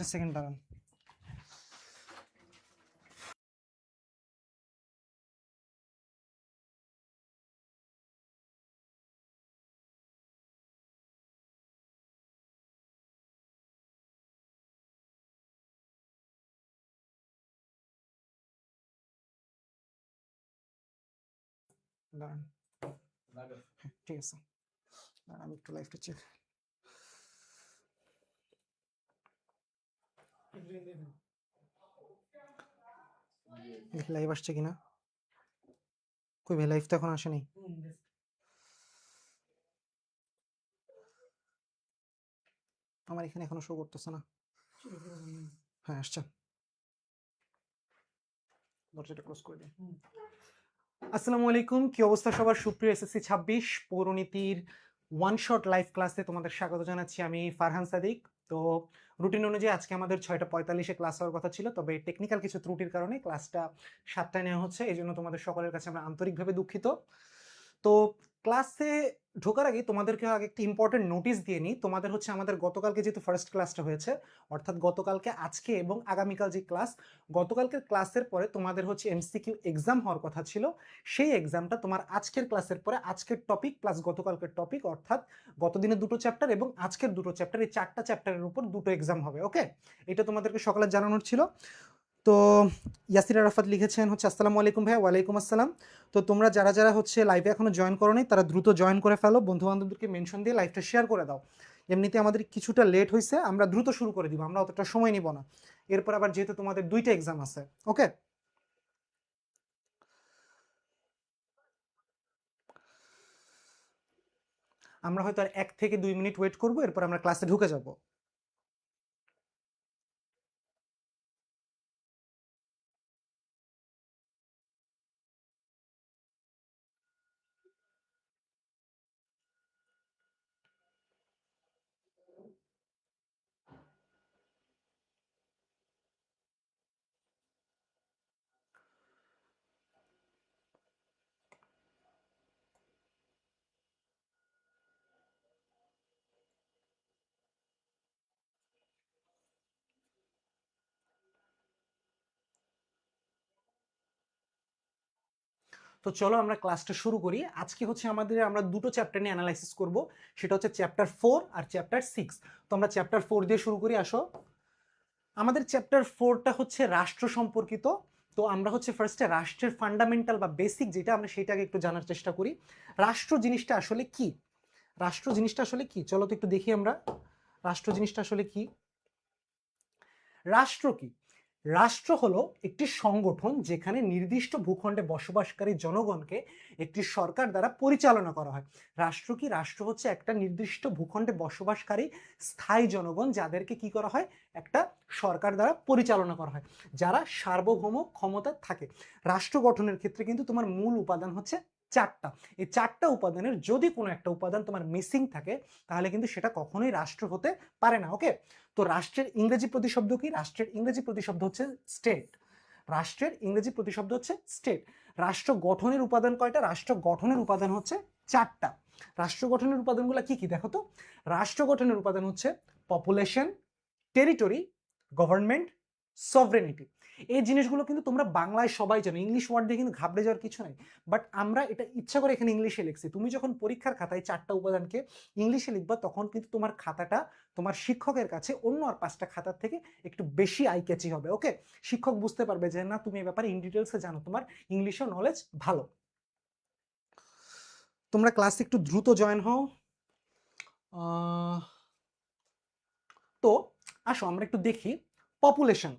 একটা সেকেন্ড দাঁড়ান। দাঁড়ান, ঠিক আছে, আমি একটু লাইভটা চেক। লাইভ আসছে কিনা? কই ভাই, লাইভ তো এখন আসেনি। আমার এখানে এখনো শো করতেছে না। হ্যাঁ আসছে, দরজাটা ক্লোজ করে দিন। আসসালামু আলাইকুম, কি অবস্থা সবার? সুপ্রিয় এসএসসি 26 পৌরনীতির ওয়ান শট লাইভ ক্লাসে তোমাদের স্বাগত জানাচ্ছি। আমি ফারহান সাদিক। তো রুটিন অনুযায়ী আজকে আমাদের 6:45-এ ক্লাস হওয়ার কথা ছিল, তবে টেকনিক্যাল কিছু ত্রুটির কারণে ক্লাসটা 7টায় নেওয়া হচ্ছে। এই জন্য তোমাদের সকলের কাছে আমরা আন্তরিকভাবে দুঃখিত। তো ক্লাসে ঢোকার আগে তোমাদেরকে আগে একটা ইম্পর্টেন্ট নোটিশ দিয়ে নিই। তোমাদের হচ্ছে আমাদের গতকালকে যেহেতু ফার্স্ট ক্লাসটা হয়েছে, অর্থাৎ গতকালকে, আজকে এবং আগামীকাল যে ক্লাস, গতকালকের ক্লাসের পরে তোমাদের হচ্ছে এমসিকিউ এক্সাম হওয়ার কথা ছিল। সেই এক্সামটা তোমার আজকের ক্লাসের পরে আজকের টপিক প্লাস গতকালকের টপিক, অর্থাৎ গতদিনের 2টো চ্যাপ্টার এবং আজকের 2টো চ্যাপ্টার, এই 4টা চ্যাপ্টারের উপর 2টো এক্সাম হবে। ওকে, এটা তোমাদেরকে সকালে জানানোর ছিল। তো ইয়াসির আরাফাত লিখেছেন হচ্ছে আসসালামু আলাইকুম ভাইয়া। ওয়ালাইকুম আসসালাম। তো তোমরা যারা যারা হচ্ছে লাইভে এখনো জয়েন করো নাই, তারা দ্রুত জয়েন করে ফেলো, বন্ধু বান্ধবদেরকে মেনশন দিয়ে লাইভটা শেয়ার করে দাও। এমনিতে আমাদের কিছুটা লেট হয়েছে, আমরা দ্রুত শুরু করে দিব, আমরা অতটা সময় নিব না। এরপর আবার যেহেতু তোমাদের 2টা এক্সাম আছে। ওকে, আমরা হয়তো আর 1 থেকে 2 মিনিট ওয়েট করবো, এরপর আমরা ক্লাসে ঢুকে যাব। তো চলো আমরা ক্লাসটা শুরু করি। আজকে হচ্ছে আমরা 2টো চ্যাপ্টার নিয়ে অ্যানালাইসিস করব, সেটা হচ্ছে চ্যাপ্টার 4 আর চ্যাপ্টার 6। তো আমরা চ্যাপ্টার 4 দিয়ে শুরু করি, আসো। আমাদের চ্যাপ্টার 4টা হচ্ছে রাষ্ট্র সম্পর্কিত। তো আমরা হচ্ছে ফার্স্টে রাষ্ট্রের ফান্ডামেন্টাল বা বেসিক যেটা, আমরা সেটাকে একটু জানার চেষ্টা করি। রাষ্ট্র জিনিসটা আসলে কি? রাষ্ট্র জিনিসটা আসলে কি, চলো তো একটু দেখি আমরা রাষ্ট্র জিনিসটা আসলে কি। রাষ্ট্র কি? রাষ্ট্র হলো একটি সংগঠন যেখানে নির্দিষ্ট ভূখণ্ডে বসবাসকারী জনগণকে একটি সরকার দ্বারা পরিচালনা করা হয়। রাষ্ট্র কি? রাষ্ট্র হচ্ছে একটা নির্দিষ্ট ভূখণ্ডে বসবাসকারী স্থায়ী জনগণ, যাদেরকে কি করা হয়, একটা সরকার দ্বারা পরিচালনা করা হয়, যারা সার্বভৌম ক্ষমতা থাকে। রাষ্ট্র গঠনের ক্ষেত্রে কিন্তু তোমার মূল উপাদান হচ্ছে 4টা। এই 4টা উপাদানের যদি কোনো একটা উপাদান তোমার মিসিং থাকে, তাহলে কিন্তু সেটা কখনোই রাষ্ট্র হতে পারে না। ওকে, তো রাষ্ট্রের ইংরেজি প্রতিশব্দ কি? রাষ্ট্রের ইংরেজি প্রতিশব্দ হচ্ছে স্টেট। রাষ্ট্রের ইংরেজি প্রতিশব্দ হচ্ছে স্টেট। রাষ্ট্র গঠনের উপাদান কয়টা? রাষ্ট্র গঠনের উপাদান হচ্ছে 4টা। রাষ্ট্র গঠনের উপাদানগুলো কি কি দেখো তো। রাষ্ট্র গঠনের উপাদান হচ্ছে পপুলেশন, টেরিটরি, গভর্নমেন্ট, সভরেনিটি। এই জিনিসগুলো কিন্তু তোমরা বাংলায় সবাই জানো, ইংলিশ ওয়ার্ড দিয়ে কিন্তু ঘাবড়ে যাওয়ার কিছু নাই। বাট আমরা এটা ইচ্ছা করে এখানে ইংলিশে লিখছি। তুমি যখন পরীক্ষার খাতায় 4টা উপাদানকে ইংলিশে লিখবা, তখন কিন্তু তোমার খাতাটা তোমার শিক্ষকের কাছে অন্য আর 5টা খাতার থেকে একটু বেশি আই ক্যাচি হবে। ওকে, শিক্ষক বুঝতে পারবে যে না, তুমি এই ব্যাপারে ইন ডিটেলসে জানো, তোমার ইংলিশেও নলেজ ভালো। তোমরা ক্লাসে একটু দ্রুত জয়েন হও। তো আসো আমরা একটু দেখি পপুলেশন।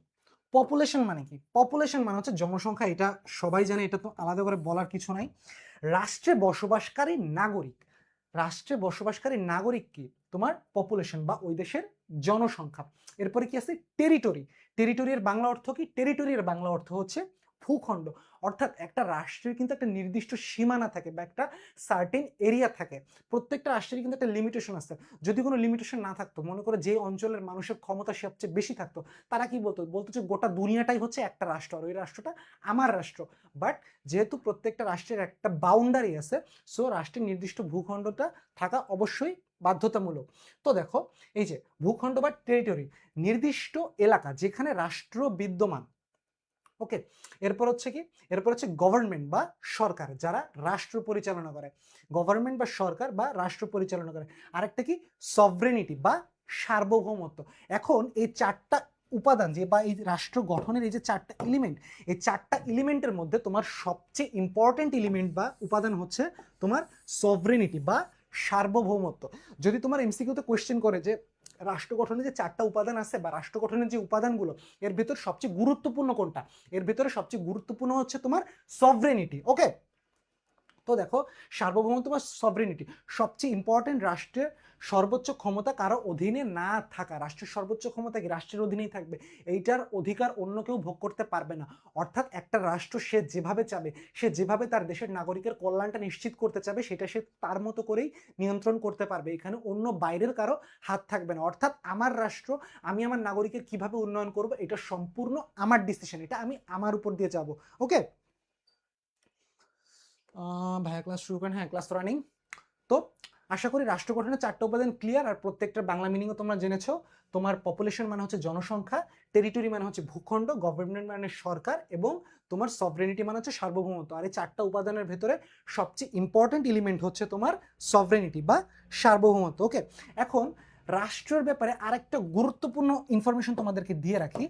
পপুলেশন মানে কি? পপুলেশন মানে হচ্ছে জনসংখ্যা, এটা সবাই জানে, এটা তো আলাদা করে বলার কিছু নাই। রাষ্ট্রে বসবাসকারী নাগরিক, রাষ্ট্রে বসবাসকারী নাগরিক কি? তোমার পপুলেশন বা ওই দেশের জনসংখ্যা। এরপরে কি আছে? টেরিটরি। টেরিটরির বাংলা অর্থ কি? টেরিটরির বাংলা অর্থ হচ্ছে ভূখণ্ড। অর্থাৎ একটা রাষ্ট্রের কিন্তু একটা নির্দিষ্ট সীমানা থাকে বা একটা সার্টেন এরিয়া থাকে। প্রত্যেকটা রাষ্ট্রের কিন্তু একটা লিমিটেশন আছে। যদি কোনো লিমিটেশন না থাকতো, মনে করো যে অঞ্চলের মানুষের ক্ষমতা সবচেয়ে বেশি থাকতো, তারা কি বলতো? বলতো যে গোটা দুনিয়াটাই হচ্ছে একটা রাষ্ট্র, আর ওই রাষ্ট্রটা আমার রাষ্ট্র। বাট যেহেতু প্রত্যেকটা রাষ্ট্রের একটা বাউন্ডারি আছে, সো রাষ্ট্রের নির্দিষ্ট ভূখণ্ডটা থাকা অবশ্যই বাধ্যতামূলক। তো দেখো, এই যে ভূখণ্ড বা টেরিটরি, নির্দিষ্ট এলাকা যেখানে রাষ্ট্র বিদ্যমান। ওকে, এরপর হচ্ছে কি, এরপর হচ্ছে গভর্নমেন্ট বা সরকার, যারা রাষ্ট্র পরিচালনা করে, গভর্নমেন্ট বা সরকার বা রাষ্ট্র পরিচালনা করে। আরেকটা কি, সভরেনিটি বা সার্বভৌমত্ব। এখন এই চারটা উপাদান যে বা এই রাষ্ট্র গঠনের এই যে চারটা এলিমেন্ট, এই চারটা এলিমেন্টের মধ্যে তোমার সবচেয়ে ইম্পর্টেন্ট এলিমেন্ট বা উপাদান হচ্ছে তোমার সভরেনিটি বা সার্বভৌমত্ব। যদি তোমার এমসিকিউতে কোয়েশ্চেন করে যে রাষ্ট্র গঠনে যে চারটা উপাদান আছে বা রাষ্ট্র গঠনের যে উপাদানগুলো, এর ভিতর সবচেয়ে গুরুত্বপূর্ণ কোনটা, এর ভিতরে সবচেয়ে গুরুত্বপূর্ণ হচ্ছে তোমার সভরেনিটি। ওকে, তো দেখো, সার্বভৌমত্ব বা সভরেনিটি, সবচেয়ে ইম্পর্টেন্ট, রাষ্ট্রের সর্বোচ্চ ক্ষমতা কারো অধীনে না থাকা। রাষ্ট্রের সর্বোচ্চ ক্ষমতা কি রাষ্ট্রের অধীনেই থাকবে, এইটার অধিকার অন্য কেউ ভোগ করতে পারবে না। অর্থাৎ একটা রাষ্ট্র সে যেভাবে চাবে, সে যেভাবে তার দেশের নাগরিকের কল্যাণটা নিশ্চিত করতে চাবে, সেটা সে তার মতো করেই নিয়ন্ত্রণ করতে পারবে। এখানে অন্য বাইরের কারো হাত থাকবে না। অর্থাৎ আমার রাষ্ট্র, আমি আমার নাগরিকের কিভাবে উন্নয়ন করব, এটা সম্পূর্ণ আমার ডিসিশন, এটা আমি আমার উপর দিয়ে যাব। ওকে, ভাইয়া ক্লাস শুরু করেন? হ্যাঁ, ক্লাস রানিং। তো আশা করি রাষ্ট্র গঠনের চারটা উপাদান ক্লিয়ার, আর প্রত্যেকটা বাংলা মিনিংও তোমরা জেনেছো। তোমার পপুলেশন মানে হচ্ছে জনসংখ্যা, টেরিটরি মানে হচ্ছে ভূখণ্ড, গভর্নমেন্ট মানে সরকার, এবং তোমার সভরেনিটি মানে হচ্ছে সার্বভৌমত্ব। আর এই চারটা উপাদানের ভেতরে সবচেয়ে ইম্পর্টেন্ট এলিমেন্ট হচ্ছে তোমার সভরেনিটি বা সার্বভৌমত্ব। ওকে, এখন রাষ্ট্রের ব্যাপারে আরেকটা গুরুত্বপূর্ণ ইনফরমেশন তোমাদেরকে দিয়ে রাখি।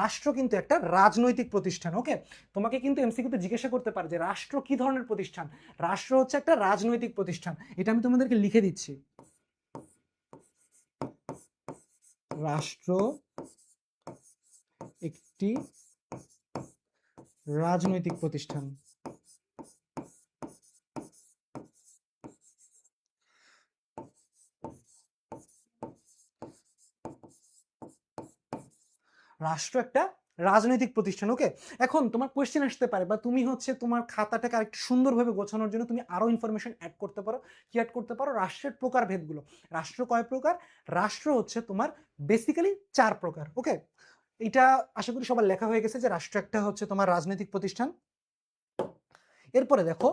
রাষ্ট্র কিন্তু একটা রাজনৈতিক প্রতিষ্ঠান। ওকে, তোমাকে কিন্তু এমসিকিউতে জিজ্ঞাসা করতে পারে যে রাষ্ট্র কি ধরনের প্রতিষ্ঠান। রাষ্ট্র হচ্ছে একটা রাজনৈতিক প্রতিষ্ঠান, এটা আমি তোমাদেরকে লিখে দিচ্ছি। রাষ্ট্র একটি রাজনৈতিক প্রতিষ্ঠান। রাষ্ট্র একটা রাজনৈতিক প্রতিষ্ঠান। ওকে, এখন তোমার কোয়েশ্চেন আসতে পারে, বা তুমি হচ্ছে তোমার খাতাটাকে আরেকটু সুন্দরভাবে গোছানোর জন্য তুমি আরো ইনফরমেশন অ্যাড করতে পারো। কি অ্যাড করতে পারো? রাষ্ট্রের প্রকারভেদগুলো। রাষ্ট্র কয় প্রকার? রাষ্ট্র হচ্ছে তোমার বেসিক্যালি 4 প্রকার। ওকে, এটা আশা করি সবার লেখা হয়ে গেছে যে রাষ্ট্র একটা হচ্ছে তোমার রাজনৈতিক প্রতিষ্ঠান। এরপরে দেখো,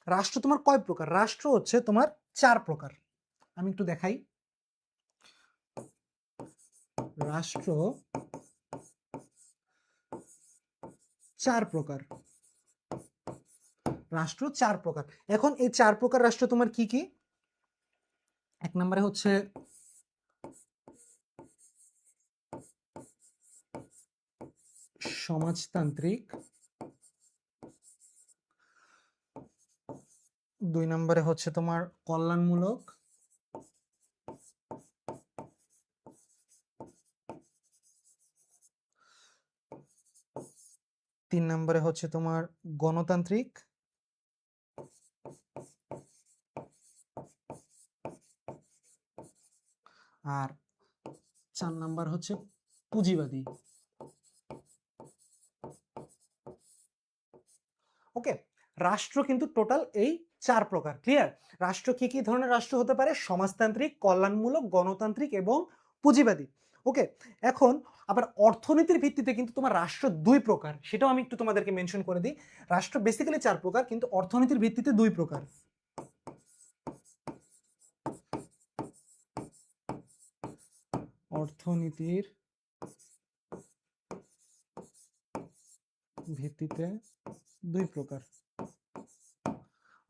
রাষ্ট্র তোমার কয় প্রকার? রাষ্ট্র হচ্ছে তোমার 4 প্রকার। আমি একটু দেখাই। রাষ্ট্র 4 প্রকার। রাষ্ট্র 4 প্রকার। এখন এই 4 প্রকার রাষ্ট্র তোমার কি কি? এক নম্বরে হচ্ছে সমাজতান্ত্রিক, 2 নম্বরে হচ্ছে তোমার কল্যাণমূলক, 3 নম্বরে হচ্ছে তোমার গণতান্ত্রিক, আর 4 নাম্বার হচ্ছে পুঁজিবাদী। ওকে, রাষ্ট্র কিন্তু টোটাল এই 4 প্রকার। ক্লিয়ার? রাষ্ট্র কি কি ধরনের রাষ্ট্র হতে পারে? সমাজতান্ত্রিক, কল্যাণমূলক, গণতান্ত্রিক এবং পুঁজিবাদী। ওকে, এখন আবার অর্থনীতির ভিত্তিতে কিন্তু তোমার রাষ্ট্র 2 প্রকার, সেটাও আমি একটু তোমাদেরকে মেনশন করে দিই। রাষ্ট্র বেসিক্যালি 4 প্রকার, কিন্তু অর্থনীতির ভিত্তিতে 2 প্রকার। অর্থনীতির ভিত্তিতে 2 প্রকার।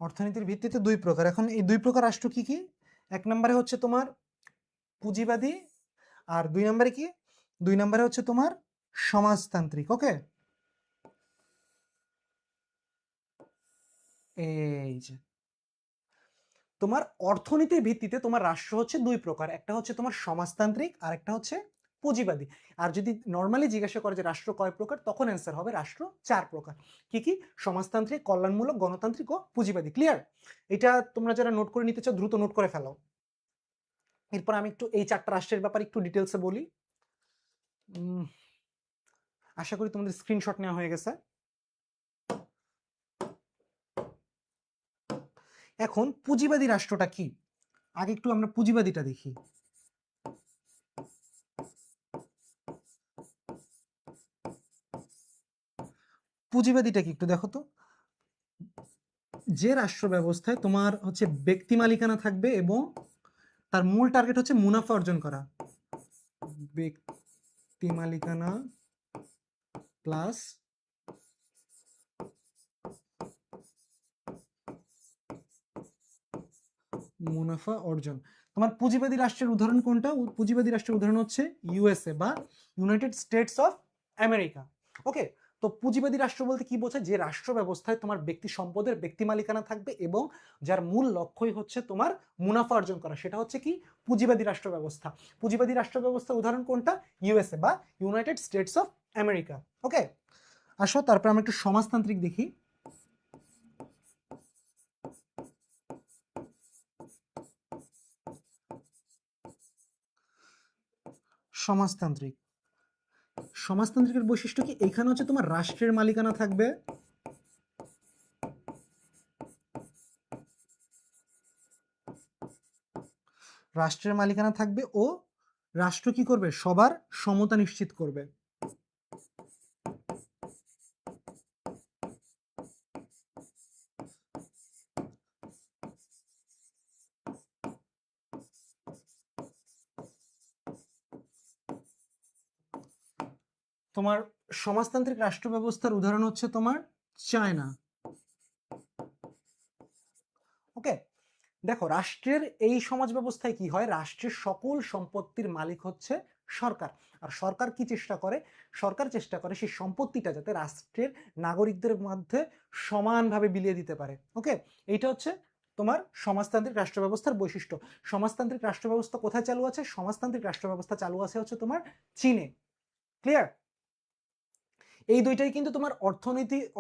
অর্থনীতির ভিত্তিতে 2 প্রকার। এখন এই 2 প্রকার রাষ্ট্র কি কি? 1 নম্বরে হচ্ছে তোমার পুঁজিবাদী, আর 2 নম্বরে কি? 2 নম্বরে হচ্ছে তোমার সমাজতান্ত্রিক। ওকে, এই যে তোমার অর্থনীতির ভিত্তিতে তোমার রাষ্ট্র হচ্ছে 2 প্রকার, একটা হচ্ছে তোমার সমাজতান্ত্রিক আর একটা হচ্ছে পুঁজিবাদী। আর যদি নর্মালি জিজ্ঞাসা করে যে রাষ্ট্র কয় প্রকার, তখন অ্যান্সার হবে রাষ্ট্র 4 প্রকার। কি কি? সমাজতান্ত্রিক, কল্যাণমূলক, গণতান্ত্রিক ও পুঁজিবাদী। ক্লিয়ার? এটা তোমরা যারা নোট করে নিতে চাও দ্রুত নোট করে ফেলো। এরপর আমি একটু এই 4টা রাষ্ট্রের ব্যাপারে একটু ডিটেলসে বলি। আশা করি তোমাদের স্ক্রিনশট নেওয়া হয়ে গেছে। এখন পুঁজিবাদী রাষ্ট্রটা কি? আগে একটু আমরা পুঁজিবাদীটা দেখি। পুঁজিবাদীটা কি একটু দেখো তো। যে রাষ্ট্র ব্যবস্থায় তোমার হচ্ছে ব্যক্তি মালিকানা থাকবে এবং তার মূল টার্গেট হচ্ছে মুনাফা অর্জন করা। ব্যক্তি মালিকানা প্লাস মুনাফা অর্জন। তোমার পুঁজিবাদী রাষ্ট্রের উদাহরণ কোনটা? পুঁজিবাদী রাষ্ট্রের উদাহরণ হচ্ছে ইউএসএ বা ইউনাইটেড স্টেটস অফ আমেরিকা। ওকে, তো পুঁজিবাদী রাষ্ট্র বলতে কি বোঝায়? যে রাষ্ট্র ব্যবস্থায় তোমার ব্যক্তি সম্পদের ব্যক্তি মালিকানা থাকবে এবং যার মূল লক্ষ্যই হচ্ছে তোমার মুনাফা অর্জন করা, সেটা হচ্ছে কি পুঁজিবাদী রাষ্ট্র ব্যবস্থা। পুঁজিবাদী রাষ্ট্র ব্যবস্থার উদাহরণ কোনটা? ইউএসএ বা ইউনাইটেড স্টেটস অফ আমেরিকা। ওকে, আসো তারপর আমরা একটু সমাজতান্ত্রিক দেখি। সমাজতান্ত্রিক, সমাজতান্ত্রিকের বৈশিষ্ট্য কি? এখানে হচ্ছে তোমার রাষ্ট্রের মালিকানা থাকবে, রাষ্ট্রের মালিকানা থাকবে ও রাষ্ট্র কি করবে? সবার সমতা নিশ্চিত করবে। তোমার সমাজতান্ত্রিক রাষ্ট্র ব্যবস্থার উদাহরণ হচ্ছে তোমার চায়না। ওকে, দেখো রাষ্ট্রের এই সমাজ ব্যবস্থায় কি হয়? রাষ্ট্রের সকল সম্পত্তির মালিক হচ্ছে সরকার। আর সরকার কি চেষ্টা করে? সরকার চেষ্টা করে সেই সম্পত্তিটা যাতে রাষ্ট্রের নাগরিকদের মধ্যে সমানভাবে বিলিয়ে দিতে পারে। ওকে, এইটা হচ্ছে তোমার সমাজতান্ত্রিক রাষ্ট্র ব্যবস্থার বৈশিষ্ট্য। সমাজতান্ত্রিক রাষ্ট্র ব্যবস্থা কোথায় চালু আছে? সমাজতান্ত্রিক রাষ্ট্র ব্যবস্থা চালু আছে হচ্ছে তোমার চীনে। ক্লিয়ার? এই দুইটাই কিন্তু তোমার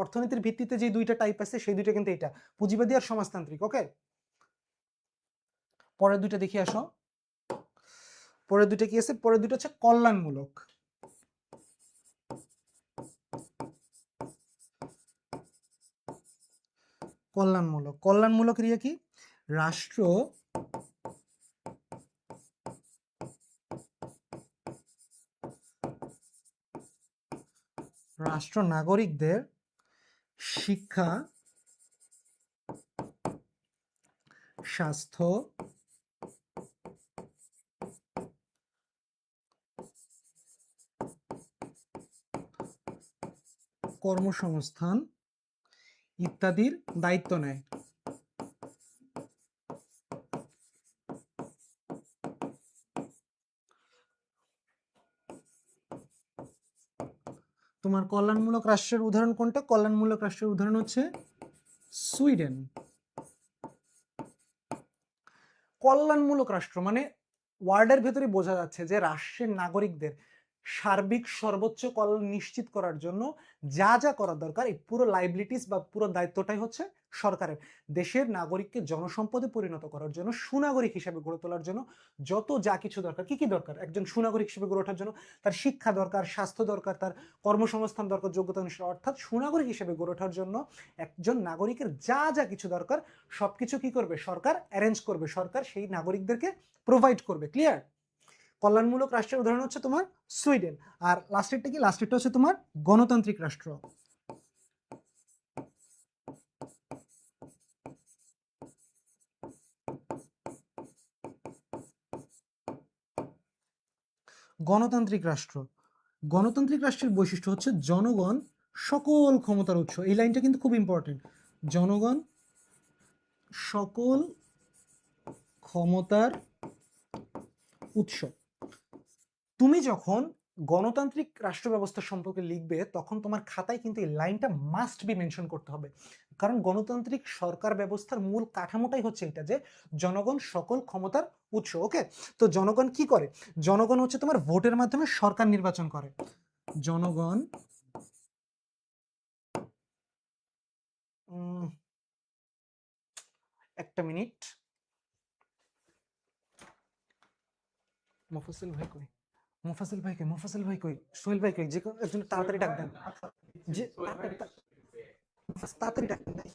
অর্থনীতির ভিত্তিতে যে দুইটা টাইপ আছে সেই দুইটা কিন্তু এটা পুঁজিবাদী আর সমাজতান্ত্রিক। ওকে, পরের দুইটা দেখি আসো। পরের দুইটা কি আছে? পরের দুইটা হচ্ছে কল্যাণমূলক। কল্যাণমূলক, কল্যাণমূলক এর কি? রাষ্ট্র রাষ্ট্র নাগরিকদের শিক্ষা, স্বাস্থ্য, কর্মসংস্থান ইত্যাদির দায়িত্ব নেয়। তোমার কল্যাণমূলক রাষ্ট্রের উদাহরণ কোনটা? কল্যাণমূলক রাষ্ট্রের উদাহরণ হচ্ছে সুইডেন। কল্যাণমূলক রাষ্ট্র মানে ওয়ার্ডের ভেতরে বোঝা যাচ্ছে যে রাষ্ট্রের নাগরিকদের সার্বিক সর্বোচ্চ কল্যাণ নিশ্চিত করার জন্য যা যা করা দরকার এই পুরো লাইবিলিটিস বা পুরো দায়িত্বটাই হচ্ছে সরকারের। দেশের নাগরিককে জনসম্পদে পরিণত করার জন্য, সুনাগরিক হিসেবে গড়ে তোলার জন্য যত যা কিছু দরকার, কি কি দরকার একজন সুনাগরিক হিসেবে গড়ে ওঠার জন্য? তার শিক্ষা দরকার, স্বাস্থ্য দরকার, তার কর্মসংস্থান দরকার, যোগ্যতা অনুসারে। অর্থাৎ সুনাগরিক হিসেবে গড়ে ওঠার জন্য একজন নাগরিকের যা যা কিছু দরকার সবকিছু কি করবে? সরকার অ্যারেঞ্জ করবে, সরকার সেই নাগরিকদেরকে প্রোভাইড করবে। ক্লিয়ার? কল্যাণমূলক রাষ্ট্রের উদাহরণ হচ্ছে তোমার সুইডেন। আর লাস্টেরটা কি? লাস্টেরটা হচ্ছে তোমার গণতান্ত্রিক রাষ্ট্র। গণতান্ত্রিক রাষ্ট্র, গণতান্ত্রিক রাষ্ট্রের বৈশিষ্ট্য হচ্ছে জনগণ সকল ক্ষমতার উৎস। এই লাইনটা কিন্তু খুব ইম্পর্টেন্ট। জনগণ সকল ক্ষমতার উৎস। তুমি যখন গণতান্ত্রিক রাষ্ট্র ব্যবস্থা সম্পর্কে লিখবে তখন তোমার খাতায় কিন্তু এই লাইনটা মাস্ট বি মেনশন করতে হবে, কারণ গণতান্ত্রিক সরকার ব্যবস্থার মূল কাঠামোটাই হচ্ছে এটা যে জনগণ সকল ক্ষমতার উৎস। ওকে, তো জনগণ কি করে? জনগণ হচ্ছে তোমার ভোটের মাধ্যমে সরকার নির্বাচন করে। জনগণ একটা মিনিট, মুফাসিল ভাই কই? মুফাসিল ভাই কই? মুফাসিল ভাই কই? সোহেল ভাই কই? যে একজন তাড়াতাড়ি ডাক দেন, যে তাড়াতাড়ি ডাক দেন।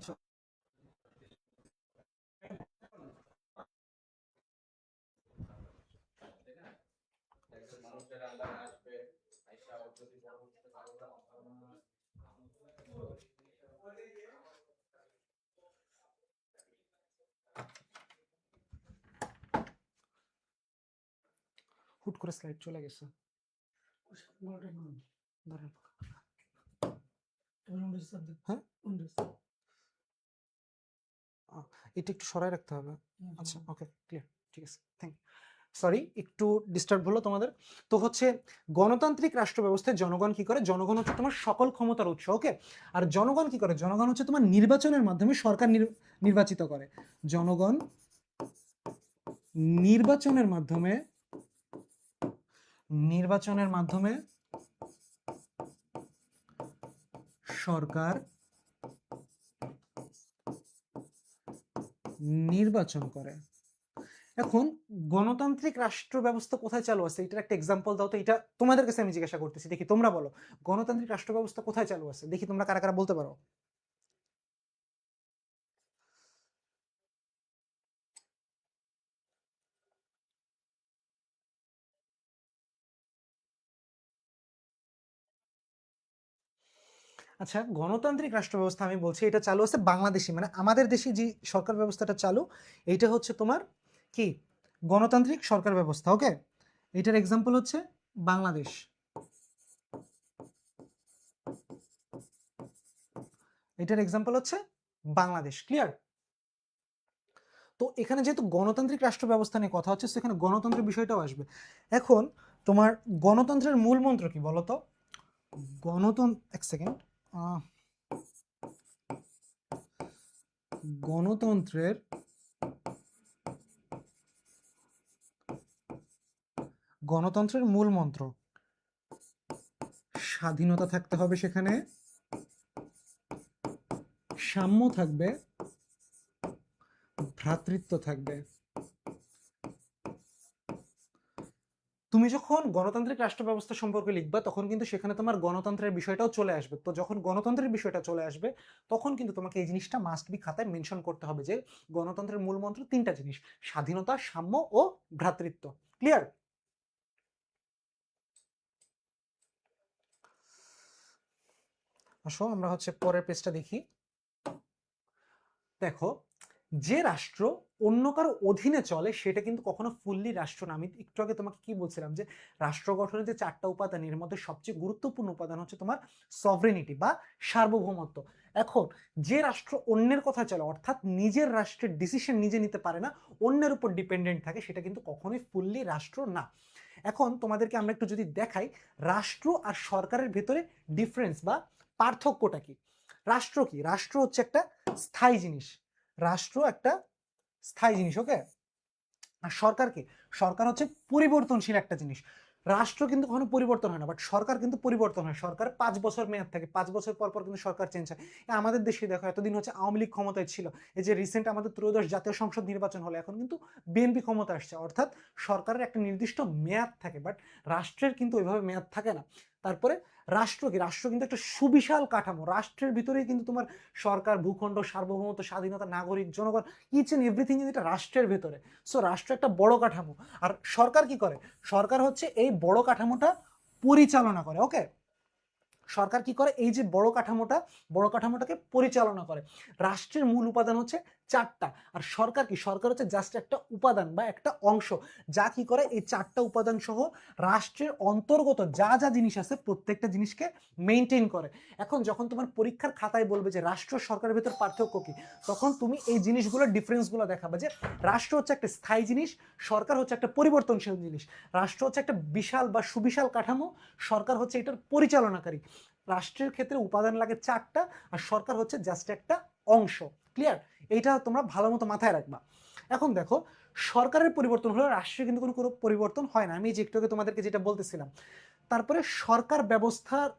করে স্লাইড চলে গেছে। হ্যাঁ, এটা একটু সরাই রাখতে হবে। আচ্ছা, ওকে, ক্লিয়ার, ঠিক আছে, থ্যাংক ইউ। সরি, একটু ডিস্টার্ব হলো তোমাদের। তো হচ্ছে গণতান্ত্রিক রাষ্ট্র ব্যবস্থায় জনগণ কি করে? জনগণ হচ্ছে তোমার সকল ক্ষমতার উৎস, ওকে। আর জনগণ কি করে? জনগণ হচ্ছে তোমার নির্বাচনের মাধ্যমে সরকার নির্বাচিত করে। জনগণ নির্বাচনের মাধ্যমে সরকার নির্বাচন করে। এখন গণতান্ত্রিক রাষ্ট্র ব্যবস্থা কোথায় চালু আছে? এটার একটা এক্সাম্পল দাও তো। এটা তোমাদের কাছে আমি জিজ্ঞাসা করতেছি, দেখি তোমরা বলো গণতান্ত্রিক রাষ্ট্র ব্যবস্থা কোথায় চালু আছে, দেখি তোমরা কারা কারা বলতে পারো। আচ্ছা, গণতান্ত্রিক রাষ্ট্র ব্যবস্থা আমি বলছি এটা চালু আছে বাংলাদেশে, মানে আমাদের দেশে যে সরকার ব্যবস্থাটা চালু, এইটা হচ্ছে তোমার কি গণতান্ত্রিক সরকার ব্যবস্থা, ওকে। এটার এক্সাম্পল হচ্ছে বাংলাদেশ। এটার এক্সাম্পল হচ্ছে বাংলাদেশ, ক্লিয়ার? তো এখানে যেহেতু গণতান্ত্রিক রাষ্ট্র ব্যবস্থা নিয়ে কথা হচ্ছে, সেখানে গণতন্ত্রের বিষয়টাও আসবে। এখন তোমার গণতন্ত্রের মূল মন্ত্র কি বলতো? এক সেকেন্ড, গণতন্ত্রের মূল মন্ত্র স্বাধীনতা থাকতে হবে, সেখানে সাম্য থাকবে, ভ্রাতৃত্ব থাকবে। তুমি যখন গণতান্ত্রিক রাষ্ট্র ব্যবস্থা সম্পর্কে লিখবা তখন কিন্তু সেখানে তোমার গণতন্ত্রের বিষয়টাও চলে আসবে। তো যখন গণতন্ত্রের বিষয়টা চলে আসবে তখন কিন্তু তোমাকে এই জিনিসটা মাস্ট বি খাতায় মেনশন করতে হবে যে গণতন্ত্রের মূল মন্ত্র তিনটা জিনিস: স্বাধীনতা, সাম্য ও ভ্রাতৃত্ব। ক্লিয়ার? আসো আমরা হচ্ছে পরের পেজটা দেখি। দেখো, যে রাষ্ট্র অন্য কারো অধীনে চলে সেটা কিন্তু কখনো ফুললি রাষ্ট্র না। আমি একটু আগে তোমাকে কি বলছিলাম যে রাষ্ট্র গঠনের যে চারটা উপাদান, এর মধ্যে সবচেয়ে গুরুত্বপূর্ণ উপাদান হচ্ছে তোমার সভরেনিটি বা সার্বভৌমত্ব। এখন যে রাষ্ট্র অন্যের কথা চলে, অর্থাৎ নিজের রাষ্ট্রের ডিসিশন নিজে নিতে পারে না, অন্যের উপর ডিপেন্ডেন্ট থাকে, সেটা কিন্তু কখনোই ফুললি রাষ্ট্র না। এখন তোমাদেরকে আমরা একটু যদি দেখাই রাষ্ট্র আর সরকারের ভেতরে ডিফারেন্স বা পার্থক্যটা কি। রাষ্ট্র কি? রাষ্ট্র হচ্ছে একটা স্থায়ী জিনিস, ওকে। আর সরকার কি? সরকার হচ্ছে পরিবর্তনশীল একটা জিনিস। রাষ্ট্র কিন্তু কখনো পরিবর্তন হয় না, বাট সরকার কিন্তু পরিবর্তন হয়। সরকার 5 বছর মেয়াদ থাকে, 5 বছর পর পর কিন্তু সরকার চেঞ্জ হয়। আমাদের দেশে দেখো এতদিন হচ্ছে আওয়ামী লীগ ক্ষমতায় ছিল, এই যে রিসেন্ট আমাদের ত্রয়োদশ জাতীয় সংসদ নির্বাচন হলো, এখন কিন্তু বিএনপি ক্ষমতা আসছে। অর্থাৎ সরকারের একটা নির্দিষ্ট মেয়াদ থাকে, বাট রাষ্ট্রের কিন্তু ওইভাবে মেয়াদ থাকে না। তারপরে রাষ্ট্র কি? রাষ্ট্র কিন্তু একটা সুবিশাল কাঠামো, রাষ্ট্রের ভিতরেই কিন্তু তোমার সরকার, ভূখণ্ড, সার্বভৌমত্ব, স্বাধীনতা, নাগরিক, জনগণ, ইচ এন্ড এভরিথিং এটা রাষ্ট্রের ভেতরে। সো রাষ্ট্র একটা বড় কাঠামো। আর সরকার কি করে? সরকার হচ্ছে এই বড় কাঠামোটা পরিচালনা করে, ওকে। সরকার কি করে? এই যে বড় কাঠামোটাকে পরিচালনা করে। রাষ্ট্রের মূল উপাদান হচ্ছে চারটা, আর সরকার কি? সরকার হচ্ছে জাস্ট একটা উপাদান বা একটা অংশ, যা কি করে এই চারটা উপাদান সহ রাষ্ট্রের অন্তর্গত যা যা জিনিস আছে প্রত্যেকটা জিনিসকে মেনটেন করে। এখন যখন তোমার পরীক্ষার খাতায় বলবে যে রাষ্ট্র সরকারের ভেতর পার্থক্য কি, তখন তুমি এই জিনিসগুলোর ডিফারেন্সগুলো দেখাবে যে রাষ্ট্র হচ্ছে একটা স্থায়ী জিনিস, সরকার হচ্ছে একটা পরিবর্তনশীল জিনিস। রাষ্ট্র হচ্ছে একটা বিশাল বা সুবিশাল কাঠামো, সরকার হচ্ছে এটার পরিচালনাকারী। রাষ্ট্রের ক্ষেত্রে উপাদান লাগে চারটা, আর সরকার হচ্ছে জাস্ট একটা অংশ। ক্লিয়ার? এইটা তোমরা ভালো মতো মাথায় রাখবা। এখন দেখো, সরকারের পরিবর্তন হলো, রাষ্ট্রের কিন্তু কোনো পরিবর্তন হয় না। আমি যে একটু আগে তোমাদেরকে যেটা বলতেছিলাম। তারপরে সরকার ব্যবস্থার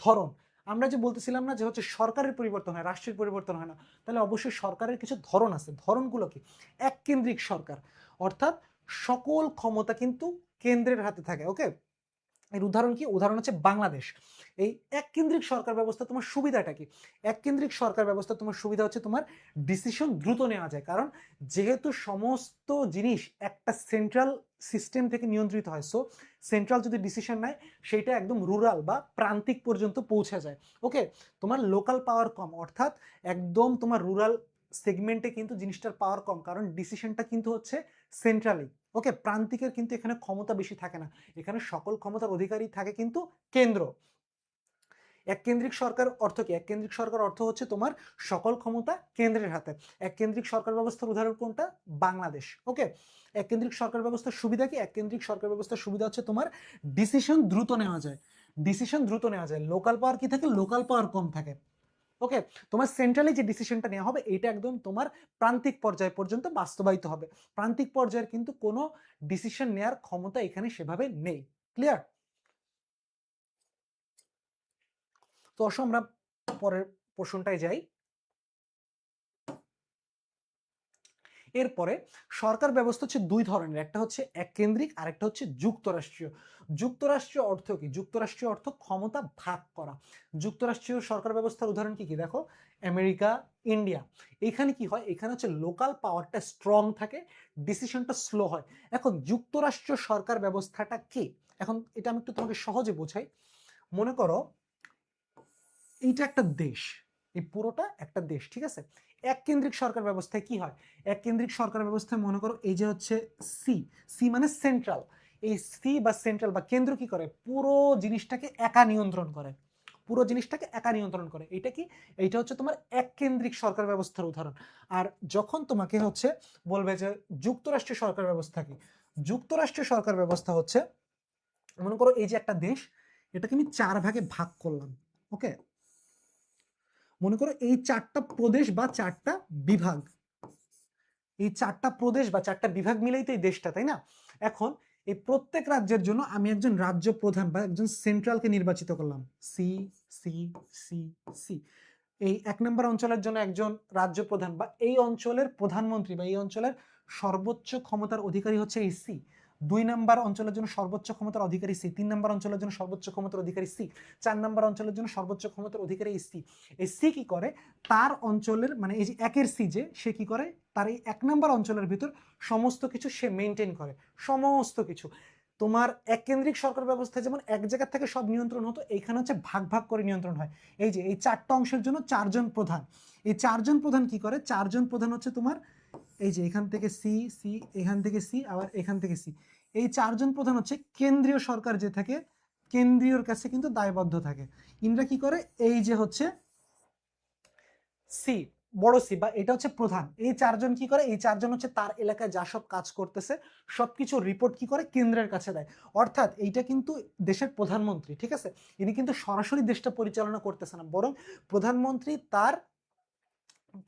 ধরন, আমরা যে বলতেছিলাম না যে হচ্ছে সরকারের পরিবর্তন হয়, রাষ্ট্রের পরিবর্তন হয় না, তাহলে অবশ্যই সরকারের কিছু ধরন আছে। ধরনগুলো কি? এক কেন্দ্রিক সরকার, অর্থাৎ সকল ক্ষমতা কিন্তু কেন্দ্রের হাতে থাকে, ওকে। এর উদাহরণ কি? উদাহরণ হচ্ছে বাংলাদেশ। এই এক কেন্দ্রিক সরকার ব্যবস্থা তোমার সুবিধাটা কি? এক কেন্দ্রিক সরকার ব্যবস্থা তোমার সুবিধা হচ্ছে তোমার ডিসিশন দ্রুত নেওয়া যায়, কারণ যেহেতু সমস্ত জিনিস একটা সেন্ট্রাল সিস্টেম থেকে নিয়ন্ত্রিত হয়, সো সেন্ট্রাল যদি ডিসিশন নেয় সেইটা একদম রুরাল বা প্রান্তিক পর্যন্ত পৌঁছে যায়, ওকে। তোমার লোকাল পাওয়ার কম, অর্থাৎ একদম তোমার রুরাল সেগমেন্টে কিন্তু জিনিসটার পাওয়ার কম, কারণ ডিসিশনটা কিন্তু হচ্ছে সেন্ট্রালি, ওকে, প্রান্তিকের কিন্তু এখানে ক্ষমতা বেশি থাকে না, এখানে সকল ক্ষমতার অধিকারী থাকে কিন্তু কেন্দ্র। এককেন্দ্রিক সরকার অর্থ কি? এককেন্দ্রিক সরকার অর্থ হচ্ছে তোমার সকল ক্ষমতা কেন্দ্রের হাতে। এককেন্দ্রিক সরকার ব্যবস্থার উদাহরণ কোনটা? বাংলাদেশ। ওকে, এককেন্দ্রিক সরকার ব্যবস্থার সুবিধা কি? এককেন্দ্রিক সরকার ব্যবস্থার সুবিধা হচ্ছে তোমার ডিসিশন দ্রুত নেওয়া যায়, ডিসিশন দ্রুত নেওয়া যায়। লোকাল পাওয়ার কি থাকে? লোকাল পাওয়ার কম থাকে। ওকে, তোমার সেন্ট্রালি যে ডিসিশনটা নেওয়া হবে এটা একদম তোমার প্রান্তিক পর্যায় পর্যন্ত বাস্তবায়িত হবে। প্রান্তিক পর্যায়ের কিন্তু কোনো ডিসিশন নেওয়ার ক্ষমতা এখানে সেভাবে নেই। ক্লিয়ার? তো আসো আমরা পরের পোর্শনটায় যাই। এরপরে সরকার ব্যবস্থা হচ্ছে দুই ধরনের, একটা হচ্ছে এককেন্দ্রিক আর একটা হচ্ছে যুক্তরাষ্ট্রীয়। যুক্তরাষ্ট্রীয় অর্থ কি? যুক্তরাষ্ট্রীয় অর্থ ক্ষমতা ভাগ করা। যুক্তরাষ্ট্রীয় সরকার ব্যবস্থার উদাহরণ কি কি দেখো? America, India. এখানে কি হয়? এখানে হচ্ছে লোকাল পাওয়ারটা স্ট্রং থাকে, ডিসিশনটা স্লো হয়। এখন যুক্তরাষ্ট্রীয় সরকার ব্যবস্থাটা কি? এখন এটা আমি একটু তোমাকে সহজে বোঝাই। মনে করো এইটা একটা দেশ, এই পুরোটা একটা দেশ, ঠিক আছে? এক কেন্দ্রিক সরকার ব্যবস্থায় কি হয়? এক কেন্দ্রিক সরকার ব্যবস্থায় মনে করো এই যে হচ্ছে সি, সি মানে সেন্ট্রাল। এই সি বা সেন্ট্রাল বা কেন্দ্র কি করে? পুরো জিনিসটাকে একা নিয়ন্ত্রণ করে, পুরো জিনিসটাকে একা নিয়ন্ত্রণ করে। এটা কি? এইটা হচ্ছে তোমার এক কেন্দ্রিক সরকার ব্যবস্থার উদাহরণ। আর যখন তোমাকে হচ্ছে বলবে যে যুক্তরাষ্ট্রীয় সরকার ব্যবস্থা কি? যুক্তরাষ্ট্রীয় সরকার ব্যবস্থা হচ্ছে মনে করো এই যে একটা দেশ, এটাকে আমি 4 ভাগে ভাগ করলাম। ওকে, মনে করো এই 4টা প্রদেশ বা 4টা বিভাগ, এই 4টা প্রদেশ বা 4টা বিভাগ মিলেই তো এই দেশটা, তাই না? এখন এই প্রত্যেক রাজ্যের জন্য আমি একজন রাজ্য প্রধান বা একজন সেন্ট্রালকে নির্বাচিত করলাম, সি সি সি সি। এই 1 নম্বর অঞ্চলের জন্য একজন রাজ্য প্রধান বা এই অঞ্চলের প্রধানমন্ত্রী বা এই অঞ্চলের সর্বোচ্চ ক্ষমতার অধিকারী হচ্ছে এই সি। 2 নম্বর অঞ্চলের জন্য সর্বোচ্চ ক্ষমতার অধিকারী সি। 3 নম্বর অঞ্চলের জন্য সর্বোচ্চ ক্ষমতার অধিকারী সি। 4 নম্বর অঞ্চলের জন্য সর্বোচ্চ ক্ষমতার অধিকারী এই সি। এই সি কি করে? তার অঞ্চলের মানে এই যে একের সি, যে সে কি করে? তার এই 1 নম্বর অঞ্চলের ভিতর সমস্ত কিছু সে মেনটেন করে, সমস্ত কিছু। তোমার এক কেন্দ্রিক সরকার ব্যবস্থায় যেমন এক জায়গা থেকে সব নিয়ন্ত্রণ হতো, এইখানে হচ্ছে ভাগ ভাগ করে নিয়ন্ত্রণ হয়। এই যে এই 4টা অংশের জন্য 4জন প্রধান। এই 4জন প্রধান কি করে? 4জন প্রধান হচ্ছে তোমার এই যে এখান থেকে সি সি, এখান থেকে সি, আবার এখান থেকে সি। এই 4জন প্রধান হচ্ছে কেন্দ্রীয় সরকার যে থাকে, কেন্দ্রীয়র কাছে কিন্তু দায়বদ্ধ থাকে। ইনরা কি করে? এই যে হচ্ছে সি, বড় সি বা এটা হচ্ছে প্রধান, এই 4জন কি করে? এই 4জন হচ্ছে তার এলাকায় যা সব কাজ করতেছে সবকিছু রিপোর্ট কি করে? কেন্দ্রের কাছে দেয়। অর্থাৎ এইটা কিন্তু দেশের প্রধানমন্ত্রী, ঠিক আছে? ইনি কিন্তু সরাসরি দেশটা পরিচালনা করতেছে না, বরং প্রধানমন্ত্রী তার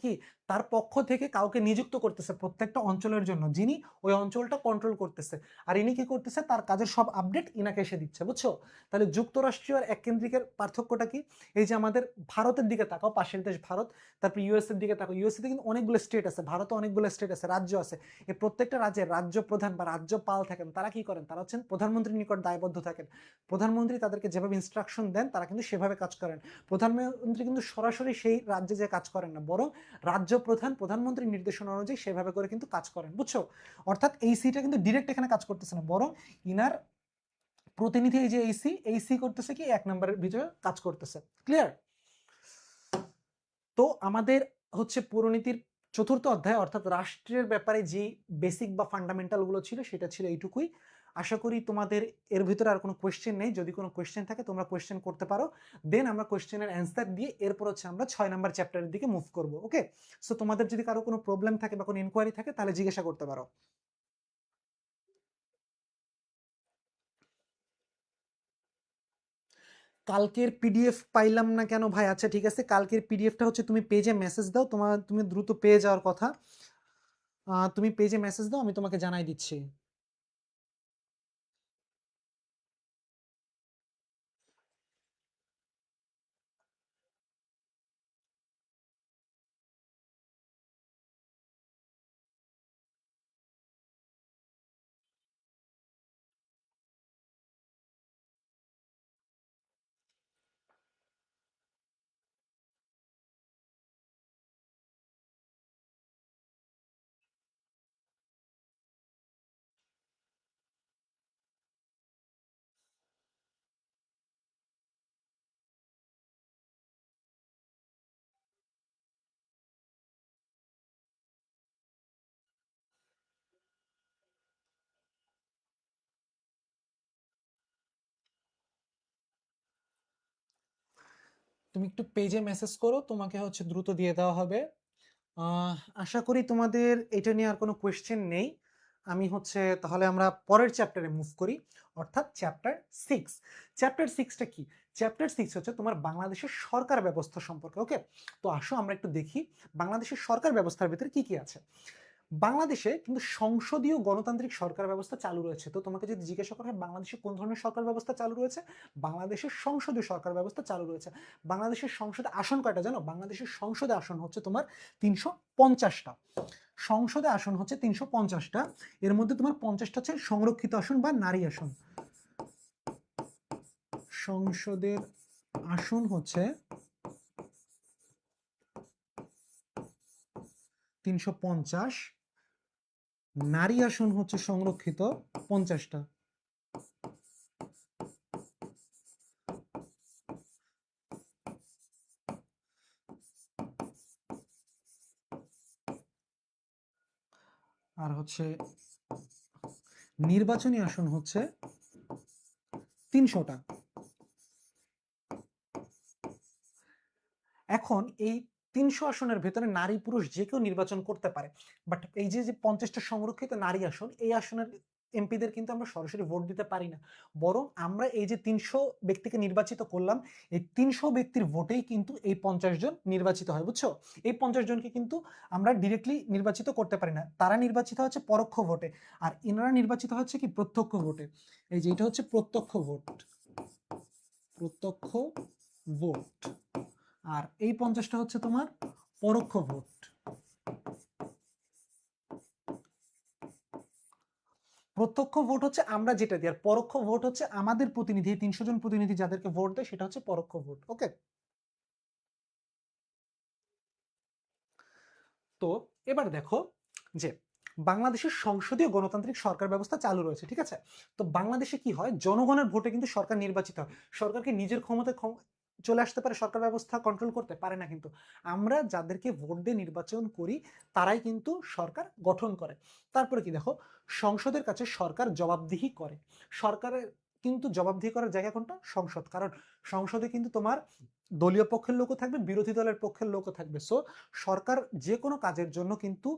কি তার পক্ষ থেকে কাউকে নিযুক্ত করতেছে প্রত্যেকটা অঞ্চলের জন্য, যিনি ওই অঞ্চলটা কন্ট্রোল করতেছে। আর ইনি কি করতেছে? তার কাজের সব আপডেট ইনাকে এসে দিচ্ছে, বুঝছো? তাহলে যুক্তরাষ্ট্রীয় আর এক কেন্দ্রিকের পার্থক্যটা কি? এই যে আমাদের ভারতের দিকে তাকাও, পাশের দেশ ভারত, তারপর ইউএস এর দিকে তাকাও, ইউএস এ কিন্তু অনেকগুলো স্টেট আছে, ভারতে অনেকগুলো স্টেট আছে, রাজ্য আছে। এই প্রত্যেকটা রাজ্যের রাজ্য প্রধান বা রাজ্যপাল থাকেন, তারা কি করেন? তারা হচ্ছেন প্রধানমন্ত্রীর নিকট দায়বদ্ধ থাকেন। প্রধানমন্ত্রী তাদেরকে যেভাবে ইনস্ট্রাকশন দেন তারা কিন্তু সেভাবে কাজ করেন। প্রধানমন্ত্রী কিন্তু সরাসরি সেই রাজ্যে যে কাজ করেন না, বরং রাজ্য প্রধান প্রধানমন্ত্রীর নির্দেশনা অনুযায়ী সেভাবে করে কিন্তু কাজ করেন, বুঝছো? অর্থাৎ এই সিটা কিন্তু ডিরেক্ট এখানে কাজ করতেছে না, বরং ইনার প্রতিনিধি এই যে এইসি, এইসি করতেছে কি 1 নম্বরের ভিতরে কাজ করতেছে। ক্লিয়ার? তো আমাদের হচ্ছে পুরনীতির চতুর্থ অধ্যায় অর্থাৎ রাষ্ট্রের ব্যাপারে যে বেসিক বা ফান্ডামেন্টাল গুলো ছিল সেটা ছিল এইটুকুই। আশা করি তোমাদের এর ভিতরে আর কোনো কোয়েশ্চেন নেই। যদি কোনো কোয়েশ্চেন থাকে তোমরা কোয়েশ্চেন করতে পারো, দেন আমরা কোয়েশ্চেনের অ্যান্সার দিয়ে এরপর হচ্ছে আমরা 6 নম্বর চ্যাপ্টারের দিকে মুভ করব। ওকে, সো তোমাদের যদি কারো কোনো প্রবলেম থাকে বা কোনো ইনকোয়ারি থাকে তাহলে জিজ্ঞাসা করতে পারো। কালকের পিডিএফ পাইলাম না কেন ভাই? আচ্ছা ঠিক আছে, কালকের পিডিএফটা হচ্ছে তুমি পেজে মেসেজ দাও, তুমি দ্রুত পেয়ে যাওয়ার কথা। তুমি পেজে মেসেজ দাও, আমি তোমাকে জানাই দিচ্ছি। তুমি একটু পেজে মেসেজ করো, তোমাকে হচ্ছে দ্রুত দিয়ে দেওয়া হবে। আশা করি তোমাদের এটা নিয়ে আর কোনো কোয়েশ্চেন নেই। আমি হচ্ছে তাহলে আমরা পরের চ্যাপ্টারে মুভ করি, অর্থাৎ চ্যাপ্টার 6। চ্যাপ্টার 6টা কি? চ্যাপ্টার 6 হচ্ছে তোমার বাংলাদেশের সরকার ব্যবস্থা সম্পর্কে। ওকে, তো আসো আমরা একটু দেখি বাংলাদেশের সরকার ব্যবস্থার ভিতরে কি কি আছে। বাংলাদেশে কিন্তু সংসদীয় গণতান্ত্রিক সরকার ব্যবস্থা চালু রয়েছে। তো তোমাকে যদি জিজ্ঞাসা করা হয় বাংলাদেশে কোন ধরনের সরকার ব্যবস্থা চালু রয়েছে, বাংলাদেশের সংসদীয় সরকার ব্যবস্থা চালু রয়েছে। বাংলাদেশের সংসদে আসন কয়টা জানো? বাংলাদেশের সংসদে আসন হচ্ছে তোমার 350টা। সংসদে আসন হচ্ছে 350টা, এর মধ্যে তোমার 50টা হচ্ছে সংরক্ষিত আসন বা নারী আসন। সংসদের আসন হচ্ছে 350, নারী আসন হচ্ছে সংরক্ষিত 50টা। আর হচ্ছে নির্বাচনী আসন হচ্ছে 300টা। এখন এই 300 আসনের ভেতরে নারী পুরুষ যে কেউ নির্বাচন করতে পারে, বাট এই যে যে 50টা সংরক্ষিত নারী আসন, এই আসনের এমপিদের কিন্তু আমরা সরাসরি ভোট দিতে পারি না, বরং আমরা এই যে 300 ব্যক্তিকে নির্বাচিত করলাম, এই 300 ব্যক্তির ভোটেই কিন্তু এই 50 জন নির্বাচিত হয়, বুঝছো? এই 50 জনকে কিন্তু আমরা ডিরেক্টলি নির্বাচিত করতে পারি না, তারা নির্বাচিত হচ্ছে পরোক্ষ ভোটে, আর ইনারা নির্বাচিত হচ্ছে কি প্রত্যক্ষ ভোটে। এই যে এটা হচ্ছে প্রত্যক্ষ ভোট, প্রত্যক্ষ ভোট। আর এই 50টা হচ্ছে তোমার পরোক্ষ ভোট। প্রত্যক্ষ ভোট হচ্ছে আমরা যেটা দিই, আর পরোক্ষ ভোট হচ্ছে আমাদের প্রতিনিধি, 300 জন প্রতিনিধি যাদেরকে ভোট দেয় সেটা হচ্ছে পরোক্ষ ভোট। ওকে, তো এবার দেখো যে বাংলাদেশের সংসদীয় গণতান্ত্রিক সরকার ব্যবস্থা চালু রয়েছে, ঠিক আছে? তো বাংলাদেশে কি হয়, জনগণের ভোটে কিন্তু সরকার নির্বাচিত হয়। সরকারকে নিজের ক্ষমতায় চলে আসতে পারে, সরকার ব্যবস্থা কন্ট্রোল করতে পারে না, কিন্তু আমরা যাদেরকে ভোট দিয়ে নির্বাচন করি তারাই কিন্তু সরকার গঠন করে। তারপরে কি দেখো, সংসদের কাছে সরকার জবাবদিহি করে। সরকারের কিন্তু জবাবদিহি করার জায়গা কোনটা? সংসদ, কারণ সংসদে কিন্তু তোমার দলীয় পক্ষের লোকও থাকবে, বিরোধী দলের পক্ষের লোকও থাকবে। সো সরকার যে কোনো কাজের জন্য কিন্তু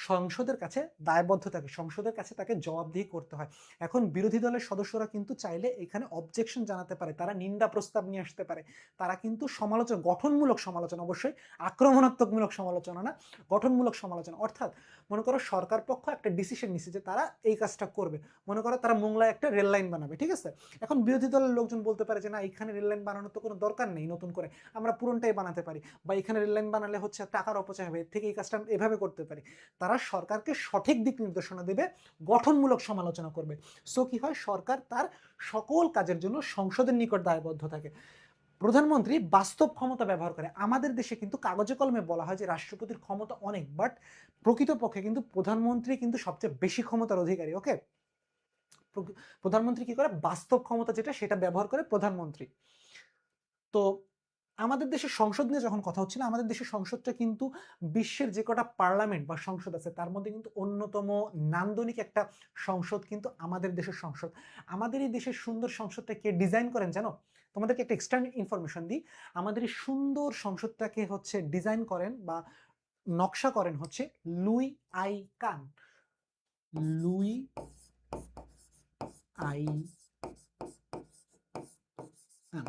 সংসদের কাছে দায়বদ্ধ থাকে, সংসদের কাছে তাকে জবাবদিহি করতে হয়। এখন বিরোধী দলের সদস্যরা কিন্তু চাইলে এখানে অবজেকশন জানাতে পারে, তারা নিন্দা প্রস্তাব নিয়ে আসতে পারে, তারা কিন্তু সমালোচনা, গঠনমূলক সমালোচনা, অবশ্যই আক্রমণাত্মকমূলক সমালোচনা না, গঠনমূলক সমালোচনা। অর্থাৎ মনে করো সরকার পক্ষ একটা ডিসিশন নিচ্ছে যে তারা এই কাজটা করবে, মনে করো তারা মোংলায় একটা রেল লাইন বানাবে, ঠিক আছে? এখন বিরোধী দলের লোকজন বলতে পারে যে না, এখানে রেল লাইন বানানোর তো কোনো দরকার নেই, নতুন করে আমরা পুরনটাই বানাতে পারি, বা এখানে রেল লাইন বানালে হচ্ছে টাকার অপচয় হবে, এর থেকে এই কাজটা এভাবে করতে পারি। তারা সরকারকে সঠিক দিক নির্দেশনা দেবে, গঠনমূলক সমালোচনা করবে। সো কি হয়, সরকার তার সকল কাজের জন্য সংসদের নিকট দায়বদ্ধ থাকে। প্রধানমন্ত্রী বাস্তব ক্ষমতা ব্যবহার করে। আমাদের দেশে কিন্তু কাগজে কলমে বলা হয় যে রাষ্ট্রপতির ক্ষমতা অনেক, বাট প্রকৃতপক্ষে কিন্তু প্রধানমন্ত্রী কিন্তু সবচেয়ে বেশি ক্ষমতার অধিকারী। ওকে, প্রধানমন্ত্রী কি করে, বাস্তব ক্ষমতা যেটা সেটা ব্যবহার করে প্রধানমন্ত্রী। তো আমাদের দেশের সংসদ নিয়ে যখন কথা হচ্ছিল, আমাদের দেশের সংসদটা কিন্তু বিশ্বের যে কটা পার্লামেন্ট বা সংসদ আছে তার মধ্যে কিন্তু অন্যতম নান্দনিক একটা সংসদ কিন্তু আমাদের দেশের সংসদ। আমাদের এই দেশের সুন্দর সংসদটা কে ডিজাইন করেন জানো? তোমাদেরকে একটা এক্সট্রা ইনফরমেশন দিই, আমাদের এই সুন্দর সংসদটাকে হচ্ছে ডিজাইন করেন বা নকশা করেন হচ্ছে Louis I Kahn. Louis I Kahn.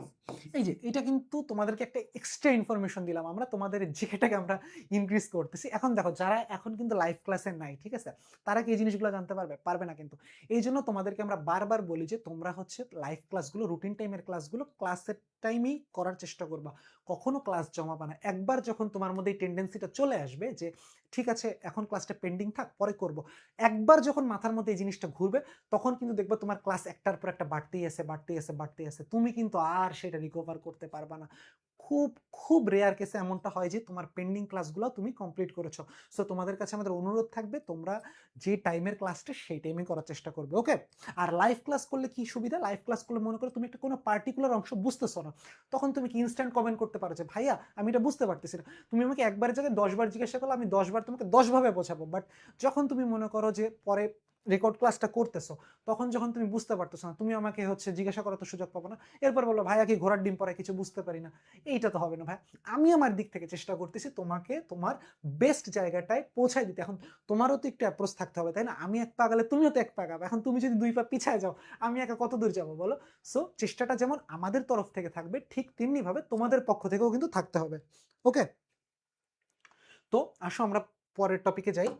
এই যে এটা কিন্তু তোমাদেরকে একটা এক্সট্রা ইনফরমেশন দিলাম, আমরা তোমাদের জিকেটাকে আমরা ইনক্রিজ করতেছি। এখন দেখো যারা এখন কিন্তু লাইভ ক্লাসে নাই, ঠিক আছে, তারা কি এই জিনিসগুলো জানতে পারবে? পারবে না কিন্তু। এই জন্য তোমাদেরকে আমরা বারবার বলি যে তোমরা হচ্ছে লাইভ ক্লাসগুলো, রুটিন টাইমের ক্লাসগুলো ক্লাসের টাইমেই করার চেষ্টা করবা, কখনো ক্লাস জমাবা না। একবার যখন তোমার মধ্যে এই টেন্ডেন্সিটা চলে আসবে যে ঠিক আছে এখন ক্লাসটা পেন্ডিং থাক পরে করব, একবার যখন মাথার মধ্যে এই জিনিসটা ঘুরবে, তখন কিন্তু দেখবে তোমার ক্লাস একটার পর একটা বাড়তেই আছে, বাড়তেই আছে, বাড়তেই আছে, তুমি কিন্তু আর সেটা রিকভার করতে পারবা না। খুব খুব রেয়ার কেসে এমনটা হয় যে তোমার পেন্ডিং ক্লাসগুলো তুমি কমপ্লিট করেছো। সো তোমাদের কাছে আমাদের অনুরোধ থাকবে তোমরা যে টাইমের ক্লাসটা সেই টাইমে করার চেষ্টা করবে। ওকে, আর লাইভ ক্লাস করলে কি সুবিধা, লাইভ ক্লাস করলে মনে করো তুমি একটা কোনো পার্টিকুলার অংশ বুঝতেছো না, তখন তুমি কি ইনস্ট্যান্ট কমেন্ট করতে পারো যে ভাইয়া আমি এটা বুঝতে পারতেছি না, তুমি আমাকে একবারের জায়গায় 10 বার জিজ্ঞাসা করলে আমি 10 বার তোমাকে 10 ভাবে বোঝাবো। বাট যখন তুমি মনে করো যে পরে রেকর্ড ক্লাসটা করতেছো, তখন যখন তুমি বুঝতে পারতেছো না, তুমি আমাকে হচ্ছে জিজ্ঞাসা করার তো সুযোগ পাবো না, এরপর বললো ভাইয়া কি ঘোড়ার ডিম পড়ায় কিছু বুঝতে পারি না। এইটা তো হবে না ভাই। আমি আমার দিক থেকে চেষ্টা করতেছি তোমাকে তোমার বেস্ট জায়গাটায় পৌঁছায় দিতে। এখন তোমারও তো একটু অ্যাপ্রোচ থাকতে হবে, তাই না? আমি এক পা গেলে তুমিও তো এক পা গাবে। এখন তুমি যদি 2 পা পিছায় যাও, আমি একা কত দূর যাবো বলো? সো চেষ্টাটা যেমন আমাদের তরফ থেকে থাকবে, ঠিক তেমনি ভাবে তোমাদের পক্ষ থেকেও কিন্তু থাকতে হবে। ওকে, তো আসো আমরা পরের টপিকে যাই।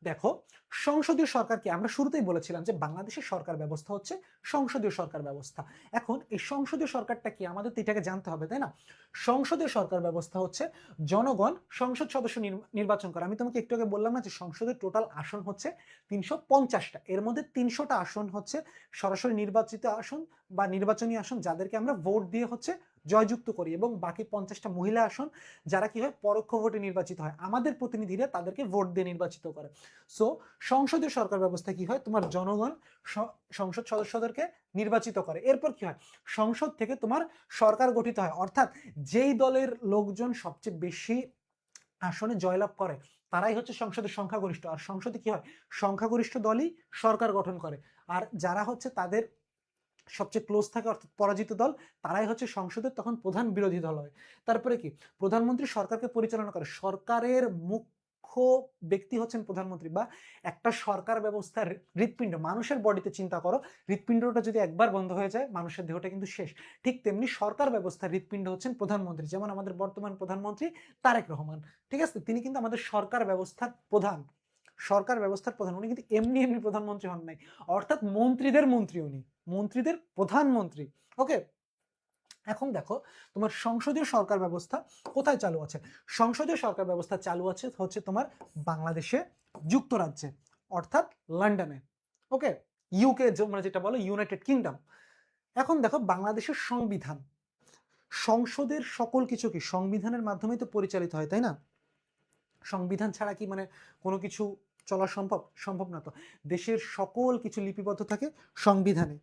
দেখো, সংসদীয় সরকার কি, আমরা শুরুতেই বলেছিলাম যে বাংলাদেশের সরকার ব্যবস্থা হচ্ছে সংসদীয় সরকার ব্যবস্থা। এখন এই সংসদীয় সরকারটা কি আমাদের তো এটাকে জানতে হবে, তাই না? সংসদীয় সরকার ব্যবস্থা হচ্ছে জনগণ সংসদ সদস্য নির্বাচন করে। আমি তোমাকে একটু আগে বললাম না যে সংসদের টোটাল আসন হচ্ছে 350টা, এর মধ্যে 300টা আসন হচ্ছে সরাসরি নির্বাচিত আসন বা নির্বাচনী আসন, যাদেরকে আমরা ভোট দিয়ে হচ্ছে জয়যুক্ত করি, এবং বাকি 50টা মহিলা আসন যারা কি হয় পরোক্ষ ভোটে নির্বাচিত হয়, আমাদের প্রতিনিধিরা তাদেরকে ভোট দিয়ে নির্বাচিত করে। সো সংসদীয় সরকার ব্যবস্থা কি হয়, তোমার জনগণ সংসদ সদস্যদেরকে নির্বাচিত করে। এরপর কি হয়, সংসদ থেকে তোমার সরকার গঠিত হয়, অর্থাৎ যেই দলের লোকজন সবচেয়ে বেশি আসনে জয়লাভ করে তারাই হচ্ছে সংসদের সংখ্যাগরিষ্ঠ। আর সংসদে কি হয়, সংখ্যাগরিষ্ঠ দলই সরকার গঠন করে। আর যারা হচ্ছে তাদের সবচেয়ে ক্লোজ থাকে অর্থাৎ পরাজিত দল, তারাই হচ্ছে সংসদের তখন প্রধান বিরোধী দল হয়। তারপরে কি, প্রধানমন্ত্রী সরকারকে পরিচালনা করে। সরকারের মুখ্য ব্যক্তি হচ্ছেন প্রধানমন্ত্রী, বা একটা সরকার ব্যবস্থার হৃৎপিণ্ড, মানুষের বডিতে চিন্তা করো, হৃৎপিণ্ডটা যদি একবার বন্ধ হয়ে যায় মানুষের দেহটা কিন্তু শেষ। ঠিক তেমনি সরকার ব্যবস্থার হৃৎপিণ্ড হচ্ছেন প্রধানমন্ত্রী, যেমন আমাদের বর্তমান প্রধানমন্ত্রী তারেক রহমান। ঠিক আছে, তিনি কিন্তু আমাদের সরকার ব্যবস্থার প্রধান, সরকার ব্যবস্থার প্রধান। উনি কিন্তু এমনি এমনি প্রধানমন্ত্রী হন নাই, অর্থাৎ মন্ত্রীদের মন্ত্রী উনি, মন্ত্রীদের প্রধানমন্ত্রী। ওকে, এখন দেখো তোমার সংসদীয় সরকার ব্যবস্থা কোথায় চালু আছে। সংসদীয় সরকার ব্যবস্থা চালু আছে হচ্ছে তোমার বাংলাদেশে যুক্তরাজ্যে, অর্থাৎ লন্ডনে। ওকে, ইউকে মানে যেটা বলো ইউনাইটেড কিংডম। এখন দেখো বাংলাদেশের সংবিধান, সংসদের সকল কিছু কি সংবিধানের মাধ্যমেই তো পরিচালিত হয়, তাই না? সংবিধান ছাড়া কি মানে কোনো কিছু চলা সম্ভব? সম্ভব না তো। দেশের সকল কিছু লিপিবদ্ধ থাকে সংবিধানে।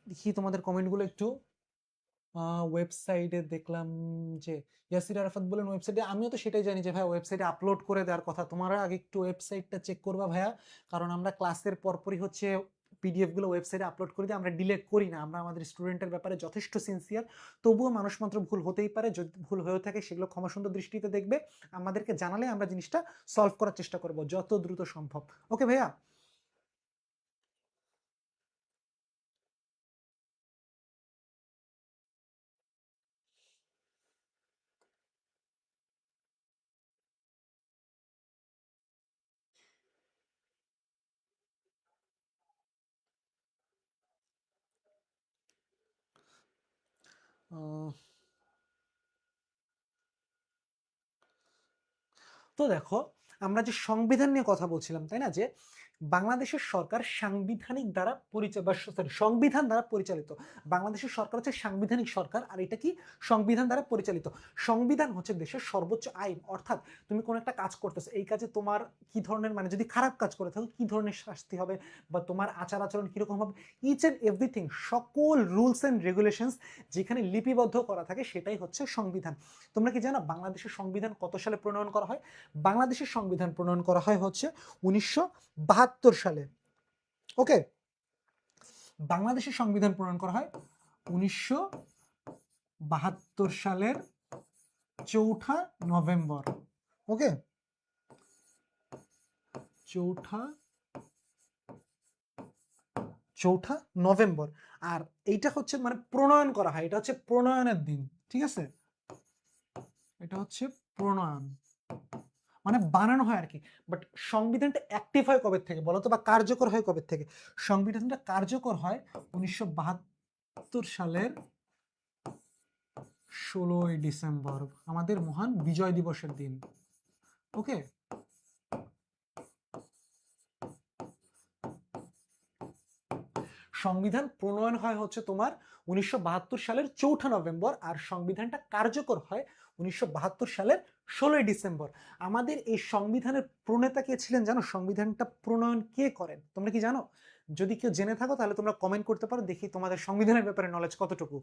দেখি তোমাদের কমেন্টগুলো একটু। ওয়েবসাইটে দেখলাম যে ইয়াসির আরাফাত বলেন ওয়েবসাইটে, আমিও তো সেটাই জানি যে ভাই ওয়েবসাইটে আপলোড করে দেওয়ার কথা, তোমরা আগে একটু ওয়েবসাইটটা চেক করবা ভাইয়া, কারণ আমরা ক্লাসের পরপরই হচ্ছে পিডিএফ গুলো ওয়েবসাইটে আপলোড করে দিই, আমরা ডিলেট করি না। আমরা আমাদের স্টুডেন্টের ব্যাপারে যথেষ্ট সিনসিয়ার, তবুও মানুষ মাত্র ভুল হতেই পারে, যদি ভুল হয়ে থাকে সেগুলো ক্ষমাসুন্দর দৃষ্টিতে দেখবে, আমাদেরকে জানালে আমরা জিনিসটা সলভ করার চেষ্টা করব যত দ্রুত সম্ভব। ওকে ভাইয়া। তো দেখো, আমরা যে সংবিধান নিয়ে কথা বলছিলাম, তাই না, যে বাংলাদেশের সরকার সাংবিধানিক দ্বারা সংবিধান দ্বারা পরিচালিত। বাংলাদেশের সরকার হচ্ছে সাংবিধানিক সরকার, আর এটা কি সংবিধান দ্বারা পরিচালিত। সংবিধান হচ্ছে দেশের সর্বোচ্চ আইন, অর্থাৎ তুমি কোন একটা কাজ করতেছো, এই কাজে তোমার কি ধরনের মানে যদি খারাপ কাজ করে থাকো কি ধরনের শাস্তি হবে, বা তোমার আচার আচরণ কিরকম হবে, ইচ এন্ড এভরিথিং, সকল রুলস এন্ড রেগুলেশনস যেখানে লিপিবদ্ধ করা থাকে সেটাই হচ্ছে সংবিধান। তোমরা কি জানো বাংলাদেশের সংবিধান কত সালে প্রণয়ন করা হয়? বাংলাদেশের সংবিধান প্রণয়ন করা হয় হচ্ছে 1972 সালে। ওকে, বাংলাদেশের সংবিধান প্রণয়ন করা হয় 1972 সালের 4 নভেম্বর। ওকে, 4 নভেম্বর। আর এইটা হচ্ছে মানে প্রণয়ন করা হয়, এটা হচ্ছে প্রণয়নের দিন। ঠিক আছে, এটা হচ্ছে প্রণয়ন মানে বানানো হয় আর কি। বাট সংবিধানটা অ্যাক্টিভ হয় কবে থেকে বলতো, বা কার্যকর হয় কবে থেকে? সংবিধানটা কার্যকর হয় 1972 সালের 16ই ডিসেম্বর, আমাদের মহান বিজয় দিবসের দিন। ওকে, সংবিধান প্রণয়ন হয় হচ্ছে তোমার 1972 সালের 4 নভেম্বর, আর সংবিধানটা কার্যকর হয় 1972 সালের 16ই ডিসেম্বর। আমাদের এই সংবিধানের প্রণেতা কে ছিলেন জানো? সংবিধানটা প্রণয়ন কে করেন তোমরা কি জানো? যদি কেউ জেনে থাকো তাহলে তোমরা কমেন্ট করতে পারো, দেখি তোমাদের সংবিধানের ব্যাপারে নলেজ কতটুকু।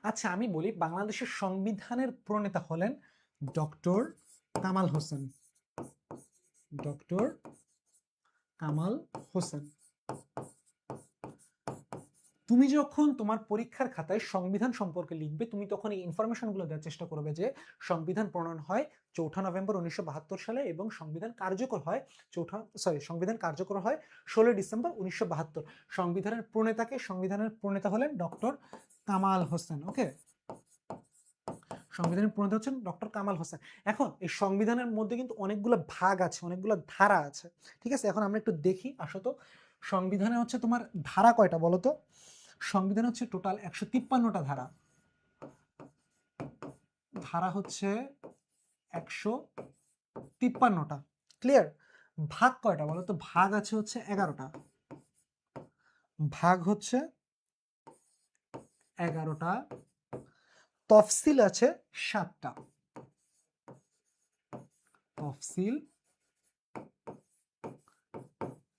আচ্ছা আমি বলি, বাংলাদেশের সংবিধানের প্রণেতা হলেন ডক্টর কামাল হোসেন। ডক্টর কামাল হোসেন। তুমি যখন তোমার পরীক্ষার খাতায় সংবিধান সম্পর্কে লিখবে, তুমি তখন এই ইনফরমেশনগুলো দেওয়ার চেষ্টা করবে যে সংবিধান প্রণয়ন হয় 4 নভেম্বর 1972 সালে এবং সংবিধান কার্যকর হয় সংবিধান কার্যকর হয় 16 ডিসেম্বর 1972। সংবিধানের প্রণেতা হলেন ডক্টর কামাল হোসেন। ওকে, সংবিধানের প্রণেতা হচ্ছেন ডক্টর কামাল হোসেন। এখন এই সংবিধানের মধ্যে কিন্তু অনেকগুলো ভাগ আছে, অনেকগুলো ধারা আছে, ঠিক আছে? এখন আমরা একটু দেখি আসো তো, সংবিধানে হচ্ছে তোমার ধারা কয়টা বলো তো? সংবিধান হচ্ছে টোটাল 153টা ধারা। ধারা হচ্ছে 153টা। ক্লিয়ার? ভাগ কয়টা বলো তো? ভাগ আছে হচ্ছে 11টা। ভাগ হচ্ছে 11টা। তফসিল আছে 7টা। তফসিল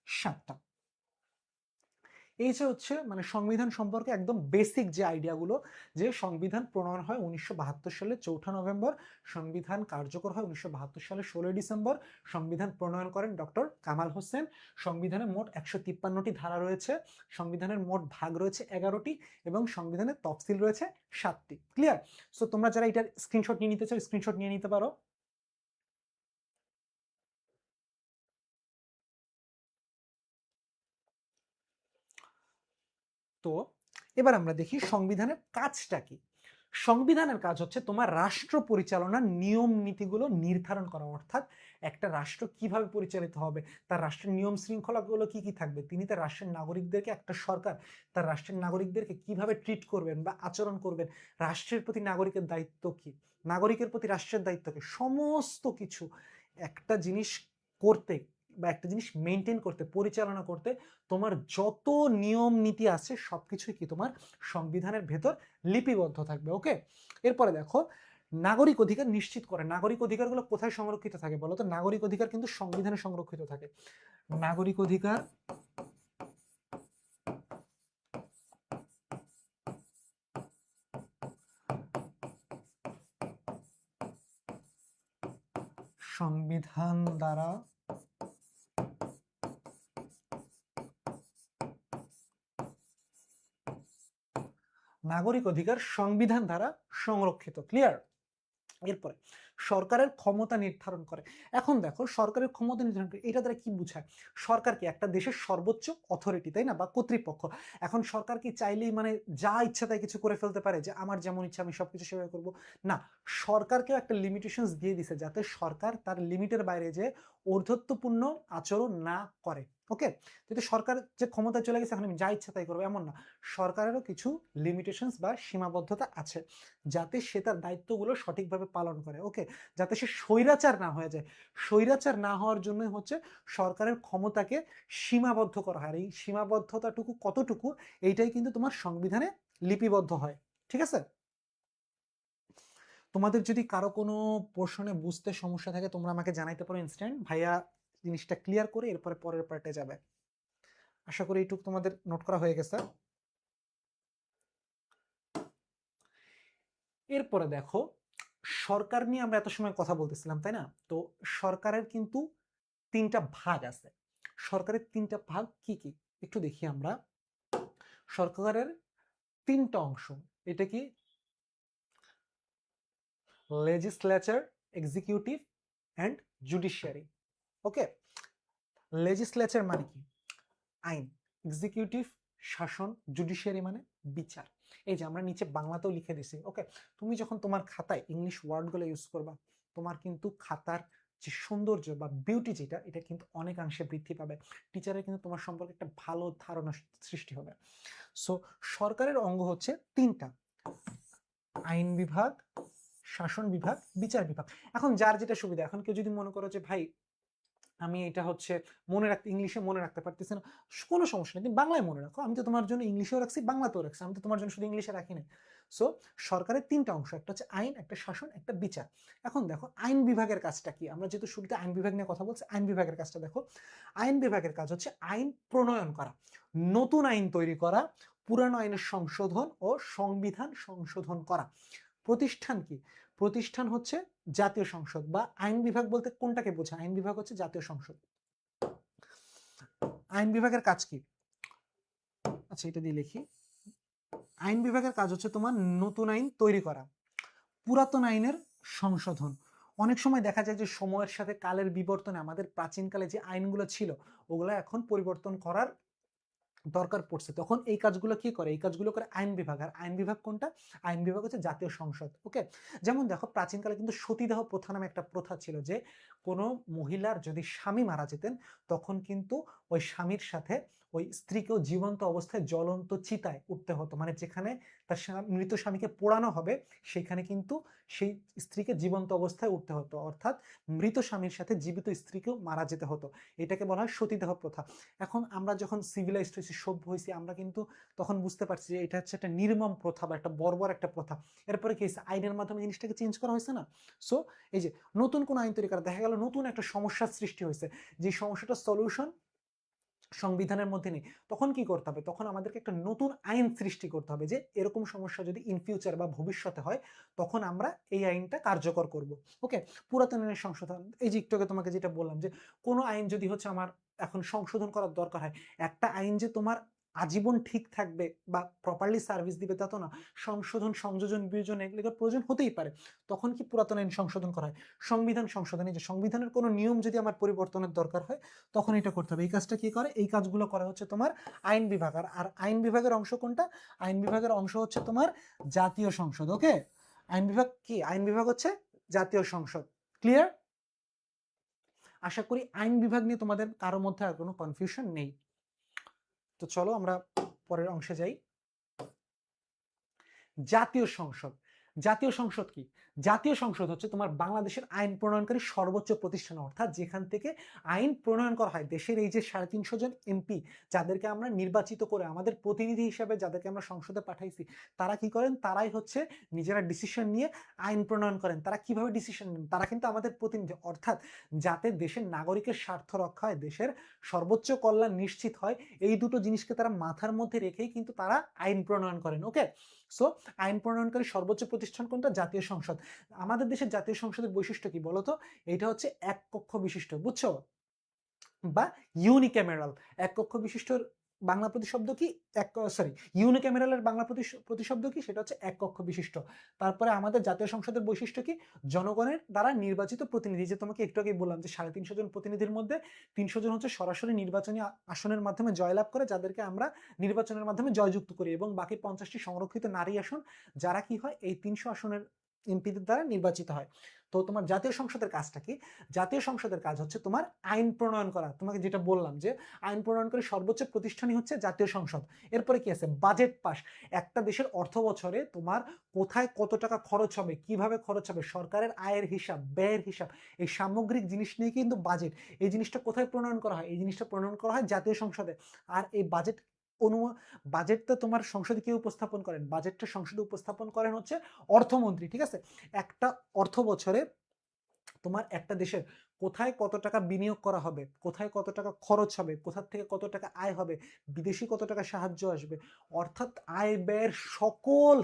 7টা। এই যে হচ্ছে মানে সংবিধান সম্পর্কে একদম বেসিক যে আইডিয়াগুলো, যে সংবিধান প্রণয়ন হয় 1972 সালে 4 নভেম্বর, সংবিধান কার্যকর হয় 1972 সালে 16 ডিসেম্বর, সংবিধান প্রণয়ন করেন ডক্টর কামাল হোসেন, সংবিধানে মোট 153টি ধারা রয়েছে, সংবিধানের মোট ভাগ রয়েছে 11টি এবং সংবিধানের তফসিল রয়েছে 7টি। ক্লিয়ার? সো তোমরা যারা এটার স্ক্রিনশট নিয়ে নিতে চাও, স্ক্রিনশট নিয়ে নিতে পারো। তো এবার আমরা দেখি সংবিধানের কাজটা কি। সংবিধানের কাজ হচ্ছে তোমার রাষ্ট্র পরিচালনার নিয়ম নীতিগুলো নির্ধারণ করা, অর্থাৎ একটা রাষ্ট্র কিভাবে পরিচালিত হবে, তার রাষ্ট্রের নিয়ম শৃঙ্খলাগুলো কি কি থাকবে, তিনি তার রাষ্ট্রের নাগরিকদেরকে, একটা সরকার তার রাষ্ট্রের নাগরিকদেরকে কিভাবে ট্রিট করবেন বা আচরণ করবেন, রাষ্ট্রের প্রতি নাগরিকের দায়িত্ব কি, নাগরিকের প্রতি রাষ্ট্রের দায়িত্ব কি, সমস্ত কিছু একটা জিনিস করতে বা একটা জিনিস মেনটেন করতে, পরিচালনা করতে তোমার যত নিয়ম নীতি আছে সবকিছুই কি তোমার সংবিধানের ভেতর লিপিবদ্ধ থাকবে। ওকে, এরপরে দেখো নাগরিক অধিকার নিশ্চিত করে। নাগরিক অধিকারগুলো কোথায় সংরক্ষিত থাকে বলো তো? নাগরিক অধিকার কিন্তু সংবিধানে সংরক্ষিত থাকে। নাগরিক অধিকার সংবিধান দ্বারা নাগরিক অধিকার সংবিধান দ্বারা সংরক্ষিত। ক্লিয়ার? এরপরে সরকারের ক্ষমতা নির্ধারণ করে। এখন দেখো সরকারের ক্ষমতা নির্ধারণ করে এটা দ্বারা কি বোঝায়? সরকার কি একটা দেশের সর্বোচ্চ অথরিটি, তাই না, বা কর্তৃপক্ষ। এখন সরকার কি চাইলেই মানে যা ইচ্ছা তাই কিছু করে ফেলতে পারে, যে আমার যেমন ইচ্ছা আমি সবকিছু সেভাবে করবো? না, সরকারকেও একটা লিমিটেশনস দিয়ে দিছে যাতে সরকার তার লিমিটের বাইরে যে ঔদ্ধত্যপূর্ণ আচরণ না করে। ওকে, যদি সরকার যে ক্ষমতায় চলে গেছে এখন আমি যা ইচ্ছা তাই করবো এমন না, সরকারেরও কিছু লিমিটেশনস বা সীমাবদ্ধতা আছে যাতে সে তার দায়িত্বগুলো সঠিকভাবে পালন করে। ওকে, যাতে সে স্বৈরাচার না হয়ে যায়। স্বৈরাচার না হওয়ার জন্য হচ্ছে সরকারের ক্ষমতাকে সীমাবদ্ধ করা হয়। আর এই সীমাবদ্ধতাটুকু কতটুকু এইটাই কিন্তু তোমার সংবিধানে লিপিবদ্ধ হয়। ঠিক আছে? তোমাদের যদি কারো কোনো পোর্শনে বুঝতে সমস্যা থাকে তোমরা আমাকে জানাইতে পারো ইনস্ট্যান্ট, ভাইয়া জিনিসটা ক্লিয়ার করে এরপরে পরের পার্টে যাবে। আশা করি এইটুকু তোমাদের নোট করা হয়ে গেছে। এরপরে দেখো সরকার নিয়ে আমরা এত সময় কথা বলতেছিলাম, তাই না? তো সরকারের কিন্তু 3টা ভাগ আছে। সরকারের 3টা ভাগ কি কি একটু দেখি আমরা। সরকারের 3টা অংশ। এটা কি? Legislature, executive and judiciary. Okay, legislature মানে কি? আইন। এক্সিকিউটিভ শাসন, জুডিশিয়ারি মানে বিচার। এই যে আমরা নিচে বাংলাতেও লিখে দিছি। ওকে, তুমি যখন তোমার খাতায় ইংলিশ ওয়ার্ডগুলো ইউজ করবা তোমার কিন্তু খাতার যে সৌন্দর্য বা বিউটি যেটা এটা কিন্তু অনেকাংশে বৃদ্ধি পাবে। টিচারের কিন্তু তোমার সম্পর্কে একটা ভালো ধারণা সৃষ্টি হবে। সো সরকারের অঙ্গ হচ্ছে 3টা: আইন বিভাগ, শাসন বিভাগ, বিচার বিভাগ। এখন যার যেটা সুবিধা, এখন কেউ যদি মনে করো যে ভাই আমি এটা হচ্ছে মনে রাখতে, ইংলিশে মনে রাখতে পারতেছি না, কোনো সমস্যা নেই, তুমি বাংলায় মনে রাখো। আমি তো তোমার জন্য ইংলিশেও রাখছি, বাংলাতেও রাখছি, আমি তো তোমার জন্য শুধু ইংলিশে রাখি না। সো সরকারের 3টা অংশ, একটা হচ্ছে আইন, একটা শাসন, একটা বিচার। এখন দেখো আইন বিভাগের কাজটা কি? আমরা যেহেতু শুরুতে আইন বিভাগ নিয়ে কথা বলছি, আইন বিভাগের কাজটা দেখো। আইন বিভাগের কাজ হচ্ছে আইন প্রণয়ন করা, নতুন আইন তৈরি করা, পুরানো আইনের সংশোধন ও সংবিধান সংশোধন করা। প্রতিষ্ঠান কি? প্রতিষ্ঠান হচ্ছে জাতীয় সংসদ, বা আইন বিভাগ বলতে কোনটাকে বোঝায়? আইন বিভাগ হচ্ছে জাতীয় সংসদ। আইন বিভাগের কাজ কি? আচ্ছা, এটা দিয়ে লিখি। আইন বিভাগের কাজ হচ্ছে তোমার নতুন আইন তৈরি করা, পুরাতন আইনের সংশোধন। অনেক সময় দেখা যায় যে সময়ের সাথে কালের বিবর্তনে আমাদের প্রাচীনকালে যে আইনগুলো ছিল ওগুলো এখন পরিবর্তন করার দরকার পড়ছে, তখন এই কাজগুলো কি করে? এই কাজগুলো করে আইন বিভাগ। আর আইন বিভাগ কোনটা? আইন বিভাগ হচ্ছে জাতীয় সংসদ। ওকে, যেমন দেখো প্রাচীনকালে কিন্তু সতীদাহ প্রথা নামে একটা প্রথা ছিল, যে কোনো মহিলার যদি স্বামী মারা যেতেন তখন কিন্তু ওই স্বামীর সাথে ওই স্ত্রীকেও জীবন্ত অবস্থায় জ্বলন্ত চিতায় উঠতে হতো, মানে যেখানে তার মৃত স্বামীকে পোড়ানো হবে সেখানে কিন্তু সেই স্ত্রীকে জীবন্ত অবস্থায় উঠতে হতো, অর্থাৎ মৃত স্বামীর সাথে জীবিত স্ত্রীকেও মারা যেতে হতো। এটাকে বলা হয় সতীদাহ প্রথা। এখন আমরা যখন সিভিলাইজড হয়েছি, সভ্য হয়েছি, আমরা কিন্তু তখন বুঝতে পারছি যে এটা হচ্ছে একটা নির্মম প্রথা বা একটা বর্বর একটা প্রথা। এরপরে কি হয়েছে? আইনের মাধ্যমে জিনিসটাকে চেঞ্জ করা হয়েছে না? সো এই যে নতুন কোন আইন তৈরি করা, দেখা গেল নতুন একটা সমস্যার সৃষ্টি হয়েছে, যে সমস্যাটার সলিউশন সংবিধানের মধ্যে নেই, তখন কি করতে হবে? তখন আমাদেরকে একটা নতুন আইন সৃষ্টি করতে হবে, যে এরকম সমস্যা যদি ইন ফিউচার বা ভবিষ্যতে হয় তখন আমরা এই আইনটা কার্যকর করব। ওকে, পুরাতন আইনের সংশোধন, এই যে একটু আগে তোমাকে যেটা বললাম, যে কোনো আইন যদি হচ্ছে আমার এখন সংশোধন করার দরকার হয়, একটা আইন যে তোমার আজীবন ঠিক থাকবে বা প্রপারলি সার্ভিস দিবে তা তো না, সংশোধন সংযোজন বিয়োজন এগুলোর প্রয়োজন হতেই পারে, তখন কি পুরাতন আইন সংশোধন করা হয়। সংবিধান সংশোধনে যে সংবিধানের কোনো নিয়ম যদি আমার পরিবর্তনের দরকার হয় তখন এটা করতে হবে। এই কাজটা কি করে? এই কাজগুলো করা হচ্ছে তোমার আইন বিভাগ। আর আইন বিভাগের অংশ কোনটা? আইন বিভাগের অংশ হচ্ছে তোমার জাতীয় সংসদ। ওকে, আইন বিভাগ কি? আইন বিভাগ হচ্ছে জাতীয় সংসদ। ক্লিয়ার? আশা করি আইন বিভাগ নিয়ে তোমাদের কারোর মধ্যে আর কোনো কনফিউশন নেই। তো চলো আমরা পরের অংশে যাই। জাতীয় সংসদ। জাতীয় সংসদ কি? জাতীয় সংসদ হচ্ছে তোমার বাংলাদেশের আইন প্রণয়নকারী সর্বোচ্চ প্রতিষ্ঠান, অর্থাৎ যেখান থেকে আইন প্রণয়ন করা হয়। দেশের এই যে 350 জন এমপি যাদেরকে আমরা নির্বাচিত করে আমাদের প্রতিনিধি হিসেবে যাদেরকে আমরা সংসদে পাঠাইছি, তারা কি করেন? তারাই হচ্ছে নিজেরা ডিসিশন নিয়ে আইন প্রণয়ন করেন। তারা কিভাবে ডিসিশন নেন? তারা কিন্তু আমাদের প্রতিনিধি, অর্থাৎ যাতে দেশের নাগরিকের স্বার্থ রক্ষা হয়, দেশের সর্বোচ্চ কল্যাণ নিশ্চিত হয়, এই দুটো জিনিসকে তারা মাথার মধ্যে রেখেই কিন্তু তারা আইন প্রণয়ন করেন। ওকে, সো আইন প্রণয়নকারী সর্বোচ্চ প্রতিষ্ঠান কোনটা? জাতীয় সংসদ। আমাদের দেশের জাতীয় সংসদের বৈশিষ্ট্য কি বলতো? এটা হচ্ছে এক কক্ষ বিশিষ্ট, বুঝছো? বা ইউনিক্যামেরাল। এক কক্ষ বিশিষ্টর বাংলা প্রতিশব্দ কি? ইউনিক্যামেরালের বাংলা প্রতিশব্দ কি? সেটা হচ্ছে এক কক্ষ বিশিষ্ট। তারপরে আমাদের জাতীয় সংসদের বৈশিষ্ট্য কি? জনগণের দ্বারা নির্বাচিত প্রতিনিধি। যে তোমাকে একটু আগে বললাম যে 350 জন প্রতিনিধির মধ্যে 300 জন হচ্ছে সরাসরি নির্বাচনী আসনের মাধ্যমে জয়লাভ করে, যাদেরকে আমরা নির্বাচনের মাধ্যমে জয়যুক্ত করি, এবং বাকি 50টি সংরক্ষিত নারী আসন যারা কি হয় এই 300 আসনের এমপিদের দ্বারা নির্বাচিত হয়। তো তোমার জাতীয় সংসদের কাজটা কি? জাতীয় সংসদের কাজ হচ্ছে তোমার আইন প্রণয়ন করা। তোমাকে যেটা বললাম যে আইন প্রণয়নকারী সর্বোচ্চ প্রতিষ্ঠানই হচ্ছে জাতীয় সংসদ। এরপরে কি আছে? Budget pass. একটা দেশের অর্থ বছরে তোমার কোথায় কত টাকা খরচ হবে, কিভাবে খরচ হবে, সরকারের আয়ের হিসাব, ব্যয়ের হিসাব, এই সামগ্রিক জিনিস নিয়ে কিন্তু বাজেট। এই জিনিসটা কোথায় প্রণয়ন করা হয়? এই জিনিসটা প্রণয়ন করা হয় জাতীয় সংসদে। আর এই বাজেট বাজেটটা তোমার সংসদে কে উপস্থাপন করেন? বাজেটটা সংসদে উপস্থাপন করেন হচ্ছে অর্থমন্ত্রী। ঠিক আছে, একটা অর্থ বছরে তোমার একটা দেশের কোথায় কত টাকা বিনিয়োগ করা হবে, কোথায় কত টাকা খরচ হবে, কোথা থেকে কত টাকা আয় হবে, বিদেশি কত টাকা সাহায্য আসবে, অর্থাৎ আয় ব্যয়ের সকল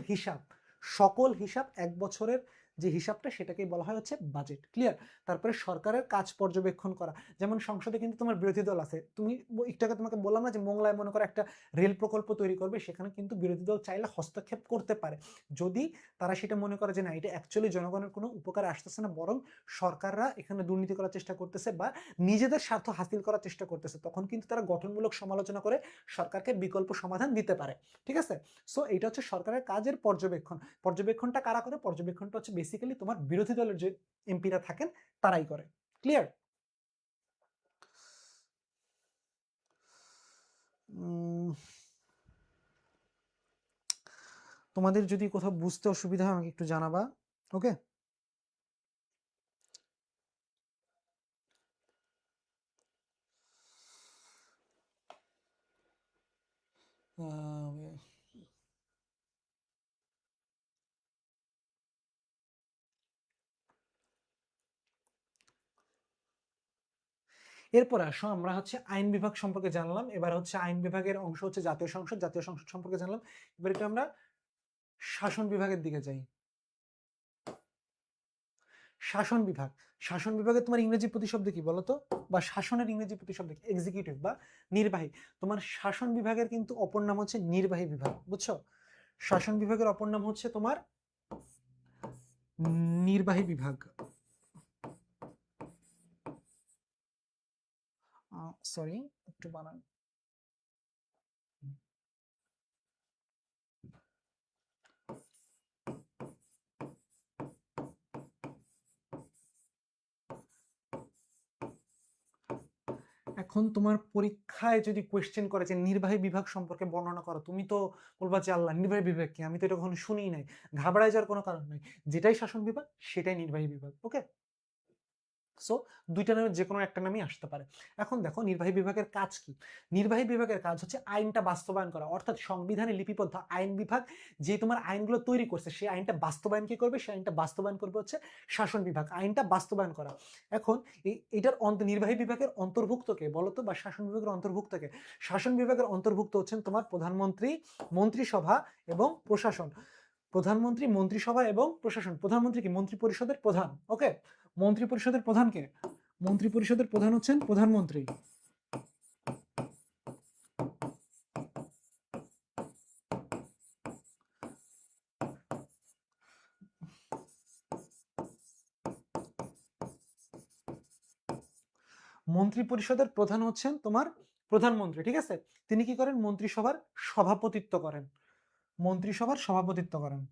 হিসাব এক বছরের যে হিসাবটা সেটাকেই বলা হয় হচ্ছে বাজেট। ক্লিয়ার? তারপরে সরকারের কাজ পর্যবেক্ষণ করা। যেমন সংসদে কিন্তু তোমার বিরোধী দল আছে, তুমি একটু আগে তোমাকে বললাম না যে মোংলায় মনে করো একটা রেল প্রকল্প তৈরি করবে, সেখানে কিন্তু বিরোধী দল চাইলে হস্তক্ষেপ করতে পারে, যদি তারা সেটা মনে করে যে না, এটা অ্যাকচুয়ালি জনগণের কোনো উপকার আসতেছে না, বরং সরকাররা এখানে দুর্নীতি করার চেষ্টা করতেছে বা নিজেদের স্বার্থ হাসিল করার চেষ্টা করতেছে, তখন কিন্তু তারা গঠনমূলক সমালোচনা করে সরকারকে বিকল্প সমাধান দিতে পারে। ঠিক আছে, সো এটা হচ্ছে সরকারের কাজের পর্যবেক্ষণ। পর্যবেক্ষণটা কারা করে? পর্যবেক্ষণটা হচ্ছে বেসিক্যালি তোমার বিরোধী দলের যে এমপিরা থাকেন তারাই করে। ক্লিয়ার? তোমাদের যদি কোথাও বুঝতে অসুবিধা হয় আমাকে একটু জানাবা। ওকে, এরপর আসো আমরা হচ্ছে আইন বিভাগ সম্পর্কে জানলাম, এবার হচ্ছে আইন বিভাগের অংশ হচ্ছে জাতীয় সংসদ, জাতীয় সংসদ সম্পর্কে জানলাম। এবার একটু আমরা শাসন বিভাগের দিকে যাই। শাসন বিভাগ, শাসন বিভাগে তোমার ইংরেজি প্রতিশব্দ কি বলতো, বা শাসনের ইংরেজি প্রতিশব্দ কি? এক্সিকিউটিভ বা নির্বাহী। তোমার শাসন বিভাগের কিন্তু অপর নাম হচ্ছে নির্বাহী বিভাগ, বুঝছো? শাসন বিভাগের অপর নাম হচ্ছে তোমার নির্বাহী বিভাগ। সরি, একটু বানান। এখন তোমার পরীক্ষায় যদি কোয়েশ্চেন করে যে নির্বাহী বিভাগ সম্পর্কে বর্ণনা করো, তুমি তো বলবা যে আল্লাহ নির্বাহী বিভাগ কি, আমি তো এটা কখনো শুনিই নাই। ঘাবড়ায় যাওয়ার কোনো কারণ নাই, যেটাই শাসন বিভাগ সেটাই নির্বাহী বিভাগ। ওকে, সো দুইটা নামে যে কোনো একটা নামই আসতে পারে। এখন দেখো নির্বাহী বিভাগের কাজ কি। নির্বাহী বিভাগের কাজ হচ্ছে আইনটা বাস্তবায়ন করা, অর্থাৎ সংবিধানে লিপিবদ্ধ আইন বিভাগ যে তোমার আইনগুলো তৈরি করছে সেই আইনটা বাস্তবায়ন কি করবে, সেই আইনটা বাস্তবায়ন করবে হচ্ছে শাসন বিভাগ, আইনটা বাস্তবায়ন করা। এখন এটার নির্বাহী বিভাগের অন্তর্ভুক্ত কে বলতো, বা শাসন বিভাগের অন্তর্ভুক্ত কে? শাসন বিভাগের অন্তর্ভুক্ত হচ্ছেন তোমার প্রধানমন্ত্রী, মন্ত্রিসভা এবং প্রশাসন। প্রধানমন্ত্রী, মন্ত্রিসভা এবং প্রশাসন। প্রধানমন্ত্রী কি? মন্ত্রী পরিষদের প্রধান। ওকে, মন্ত্রী পরিষদের প্রধান কে? মন্ত্রী পরিষদের প্রধান হচ্ছেন প্রধানমন্ত্রী। মন্ত্রী পরিষদের প্রধান হচ্ছেন তোমার প্রধানমন্ত্রী, ঠিক আছে? তিনি কি করেন? মন্ত্রিসভার সভাপতিত্ব করেন, মন্ত্রিসভার সভাপতিত্ব করেন।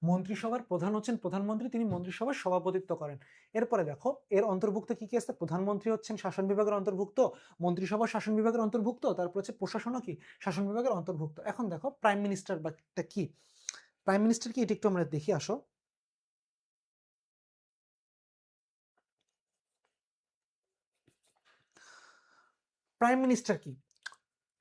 মন্ত্রিসভার প্রধান হচ্ছেন প্রধানমন্ত্রী, তিনি মন্ত্রিসভার সভাপতিত্ব করেন। এরপরে দেখো এর অন্তর্ভুক্ত কি কি আছে। প্রধানমন্ত্রী হচ্ছেন শাসন বিভাগের অন্তর্ভুক্ত, মন্ত্রিসভা শাসন বিভাগের অন্তর্ভুক্ত, তারপর হচ্ছে প্রশাসনও কি শাসন বিভাগের অন্তর্ভুক্ত। এখন দেখো প্রাইম মিনিস্টার বা কি, প্রাইম মিনিস্টার কি এটা একটু আমরা দেখি আসো। প্রাইম মিনিস্টার কি?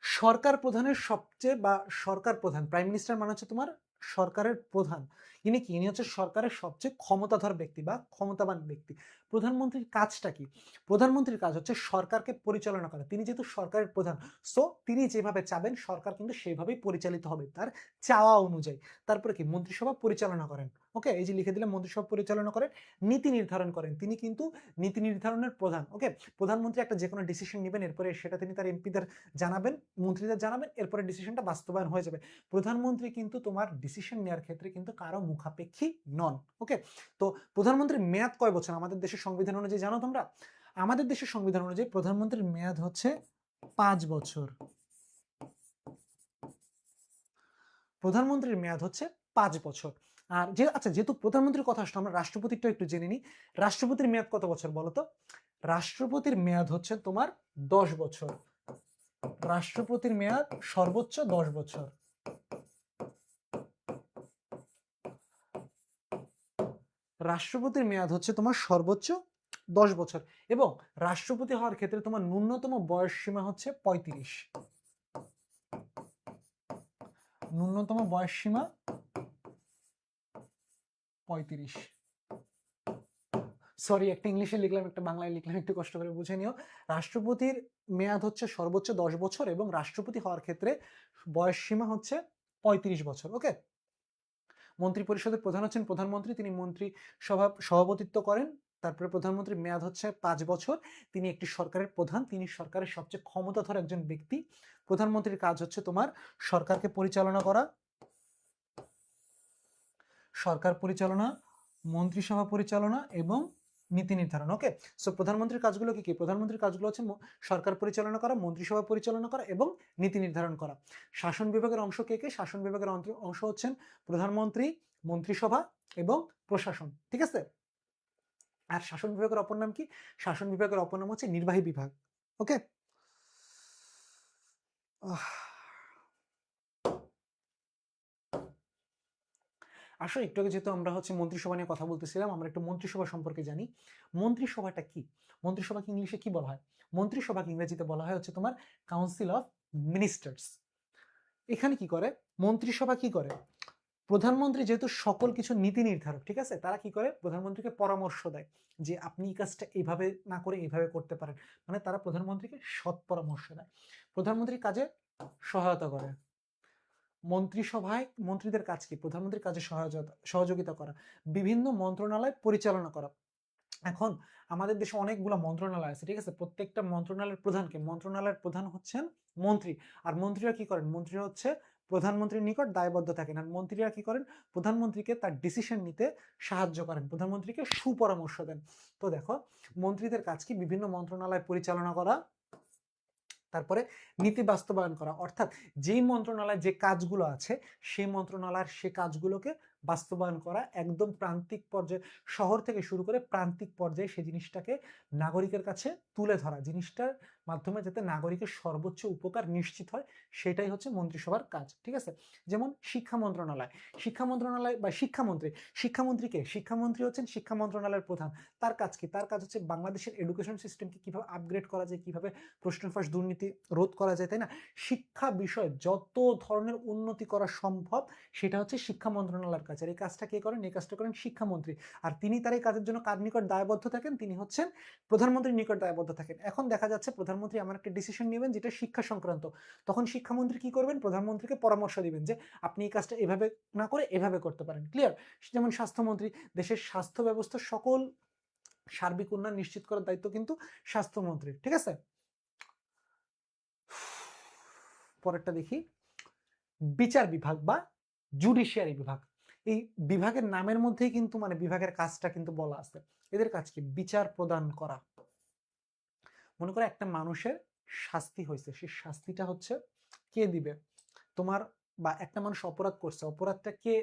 সরকার প্রধানের সবচেয়ে, বা সরকার প্রধান, প্রাইম মিনিস্টার মানে হচ্ছে তোমার সরকারের প্রধান। ইনি কি? ইনি হচ্ছে সরকারের সবচেয়ে ক্ষমতাধর ব্যক্তি বা ক্ষমতাবান ব্যক্তি। প্রধানমন্ত্রীর কাজটা কি? প্রধানমন্ত্রীর কাজ হচ্ছে সরকারকে পরিচালনা করা। তিনি যেহেতু সরকারের প্রধান, সো তিনি যেভাবে চাবেন সরকার কিন্তু সেইভাবেই পরিচালিত হবে তার চাওয়া অনুযায়ী। তারপরে কি? মন্ত্রিসভা পরিচালনা করেন। ওকে, এই যে লিখে দিলাম, মন্ত্রিসভা পরিচালনা করেন, নীতি নির্ধারণ করেন, তিনি কিন্তু নীতি নির্ধারণের প্রধান। ওকে, প্রধানমন্ত্রী একটা যে কোনো ডিসিশন নেবেন, এরপরে সেটা তিনি তার এমপিদের জানাবেন, মন্ত্রীদের জানাবেন, এরপরে ডিসিশনটা বাস্তবায়ন হয়ে যাবে। প্রধানমন্ত্রী কিন্তু তোমার ডিসিশন নেওয়ার ক্ষেত্রে কিন্তু কারো মুখাপেক্ষী নন। ওকে, তো প্রধানমন্ত্রীর মেয়াদ কয় বছর আমাদের দেশের সংবিধান অনুযায়ী জানো তোমরা? আমাদের দেশের সংবিধান অনুযায়ী প্রধানমন্ত্রীর মেয়াদ হচ্ছে 5 বছর। প্রধানমন্ত্রীর মেয়াদ হচ্ছে 5 বছর। আর আচ্ছা, যেহেতু প্রধানমন্ত্রীর কথা আসলে, আমরা রাষ্ট্রপতিরটা একটু জেনে নিই। রাষ্ট্রপতির মেয়াদ কত বছর বলতো? রাষ্ট্রপতির মেয়াদ হচ্ছে তোমার 10 বছর। রাষ্ট্রপতির মেয়াদ সর্বোচ্চ 10 বছর। রাষ্ট্রপতির মেয়াদ হচ্ছে তোমার সর্বোচ্চ 10 বছর, এবং রাষ্ট্রপতি হওয়ার ক্ষেত্রে তোমার ন্যূনতম বয়স সীমা হচ্ছে 35। ন্যূনতম বয়স সীমা 35। সরি, একটা ইংলিশে লিখলাম একটা বাংলায় লিখলাম, একটু কষ্ট করে বুঝে নিও। রাষ্ট্রপতির মেয়াদ হচ্ছে সর্বোচ্চ 10 বছর, এবং রাষ্ট্রপতি হওয়ার ক্ষেত্রে বয়স সীমা হচ্ছে 35 বছর। ওকে, মন্ত্রী পরিষদের প্রধান হচ্ছেন প্রধানমন্ত্রী, তিনি মন্ত্রী সভাপতিত্ব করেন। তারপরে প্রধানমন্ত্রীর মেয়াদ হচ্ছে 5 বছর, তিনি একটি সরকারের প্রধান, তিনি সরকারের সবচেয়ে ক্ষমতাধর একজন ব্যক্তি। প্রধানমন্ত্রীর কাজ হচ্ছে তোমার সরকারকে পরিচালনা করা, সরকার পরিচালনা, মন্ত্রিসভা পরিচালনা এবং নীতি নির্ধারণ। ওকে, সো প্রধানমন্ত্রীর কাজগুলো কি কি? প্রধানমন্ত্রীর কাজগুলো হচ্ছে সরকার পরিচালনা করা, মন্ত্রিসভা পরিচালনা করা এবং নীতি নির্ধারণ করা। শাসন বিভাগের অংশ কে কে? শাসন বিভাগের অংশ হচ্ছেন প্রধানমন্ত্রী, মন্ত্রিসভা এবং প্রশাসন, ঠিক আছে? আর শাসন বিভাগের অপর নাম কি? শাসন বিভাগের অপর নাম হচ্ছে নির্বাহী বিভাগ। ওকে, আসলে একটু আগে যেহেতু আমরা হচ্ছে মন্ত্রিসভা নিয়ে কথা বলতেছিলাম, আমরা একটু মন্ত্রিসভা সম্পর্কে জানি। মন্ত্রিসভাটা কি? মন্ত্রিসভাকে ইংলিশে কি বলা হয়? মন্ত্রিসভাকে ইংরেজিতে বলা হয় হচ্ছে তোমার কাউন্সিল অফ মিনিস্টার্স। এখানে কি করে মন্ত্রিসভা? কি করে? প্রধানমন্ত্রী যেহেতু সকল কিছু নীতি নির্ধারক, ঠিক আছে, তারা কি করে, প্রধানমন্ত্রীকে পরামর্শ দেয় যে আপনি এই কাজটা এইভাবে না করে এইভাবে করতে পারেন, মানে তারা প্রধানমন্ত্রীকে সৎ পরামর্শ দেয়, প্রধানমন্ত্রীর কাজে সহায়তা করে। মন্ত্রিসভায় মন্ত্রীদের কাজ কি, প্রধানমন্ত্রীর কাজে সহযোগিতা করা, বিভিন্ন মন্ত্রণালয় পরিচালনা করা। এখন আমাদের দেশে অনেকগুলো মন্ত্রণালয় আছে, ঠিক আছে, প্রত্যেকটা মন্ত্রণালয়ের প্রধানকে, মন্ত্রণালয়ের প্রধান হচ্ছেন মন্ত্রী, আর মন্ত্রীরা কি করেন, মন্ত্রীরা হচ্ছে প্রধানমন্ত্রীর নিকট দায়বদ্ধ থাকেন, আর মন্ত্রীরা কি করেন, প্রধানমন্ত্রীকে তার ডিসিশন নিতে সাহায্য করেন, প্রধানমন্ত্রীকে সুপরামর্শ দেন। তো দেখো, মন্ত্রীদের কাজ কি, বিভিন্ন মন্ত্রণালয় পরিচালনা করা, তারপরে নীতি বাস্তবায়ন করা, অর্থাৎ যেই মন্ত্রণালয় যে কাজগুলো আছে সেই মন্ত্রণালয়ের সে কাজগুলোকে বাস্তবায়ন করা, একদম প্রান্তিক পর্যায়ে, শহর থেকে শুরু করে প্রান্তিক পর্যায়ে সেই জিনিসটাকে নাগরিকের কাছে তুলে ধরা, জিনিসটার মাধ্যমে যাতে নাগরিকের সর্বোচ্চ উপকার নিশ্চিত হয়, সেটাই হচ্ছে মন্ত্রিসভার কাজ, ঠিক আছে। যেমন শিক্ষা মন্ত্রণালয়, শিক্ষা মন্ত্রণালয় বা শিক্ষামন্ত্রী, শিক্ষামন্ত্রীকে, শিক্ষামন্ত্রী হচ্ছেন শিক্ষা মন্ত্রণালয়ের প্রধান, তার কাজ কি, তার কাজ হচ্ছে বাংলাদেশের এডুকেশন সিস্টেমকে কিভাবে আপগ্রেড করা যায়, কিভাবে প্রশ্ন ফাঁস দুর্নীতি রোধ করা যায়, তাই না, শিক্ষা বিষয়ে যত ধরনের উন্নতি করা সম্ভব সেটা হচ্ছে শিক্ষা মন্ত্রণালয়ের কাছে, আর এই কাজটা কে করেন, এই কাজটা করেন শিক্ষামন্ত্রী, আর তিনি তার এই কাজের জন্য কার নিকট দায়বদ্ধ থাকেন, তিনি হচ্ছেন প্রধানমন্ত্রীর নিকট দায়বদ্ধ থাকেন। এখন দেখা যাচ্ছে প্রধানমন্ত্রী আমার একটা ডিসিশন নেবেন যেটা শিক্ষা সংক্রান্ত, তখন শিক্ষামন্ত্রী কি করবেন, প্রধানমন্ত্রীকে পরামর্শ দিবেন যে আপনি এই কাজটা এভাবে না করে এভাবে করতে পারেন, ক্লিয়ার। যেমন স্বাস্থ্যমন্ত্রী, দেশের স্বাস্থ্য ব্যবস্থার সকল সার্বিক উন্নয়ন নিশ্চিত করার দায়িত্ব কিন্তু স্বাস্থ্যমন্ত্রীর, ঠিক আছে। পরেরটা দেখি, বিচার বিভাগ বা জুডিশিয়ারি বিভাগ, এই বিভাগের নামের মধ্যেই কিন্তু মানে বিভাগের কাজটা কিন্তু বলা আছে, এদের কাজ কি, বিচার প্রদান করা। মনে করো একটা মানুষের শাস্তি হয়েছে, সেই শাস্তিটা হচ্ছে কে দিবে, তোমার, বা একটা মানুষ অপরাধ করছে, অপরাধটা কে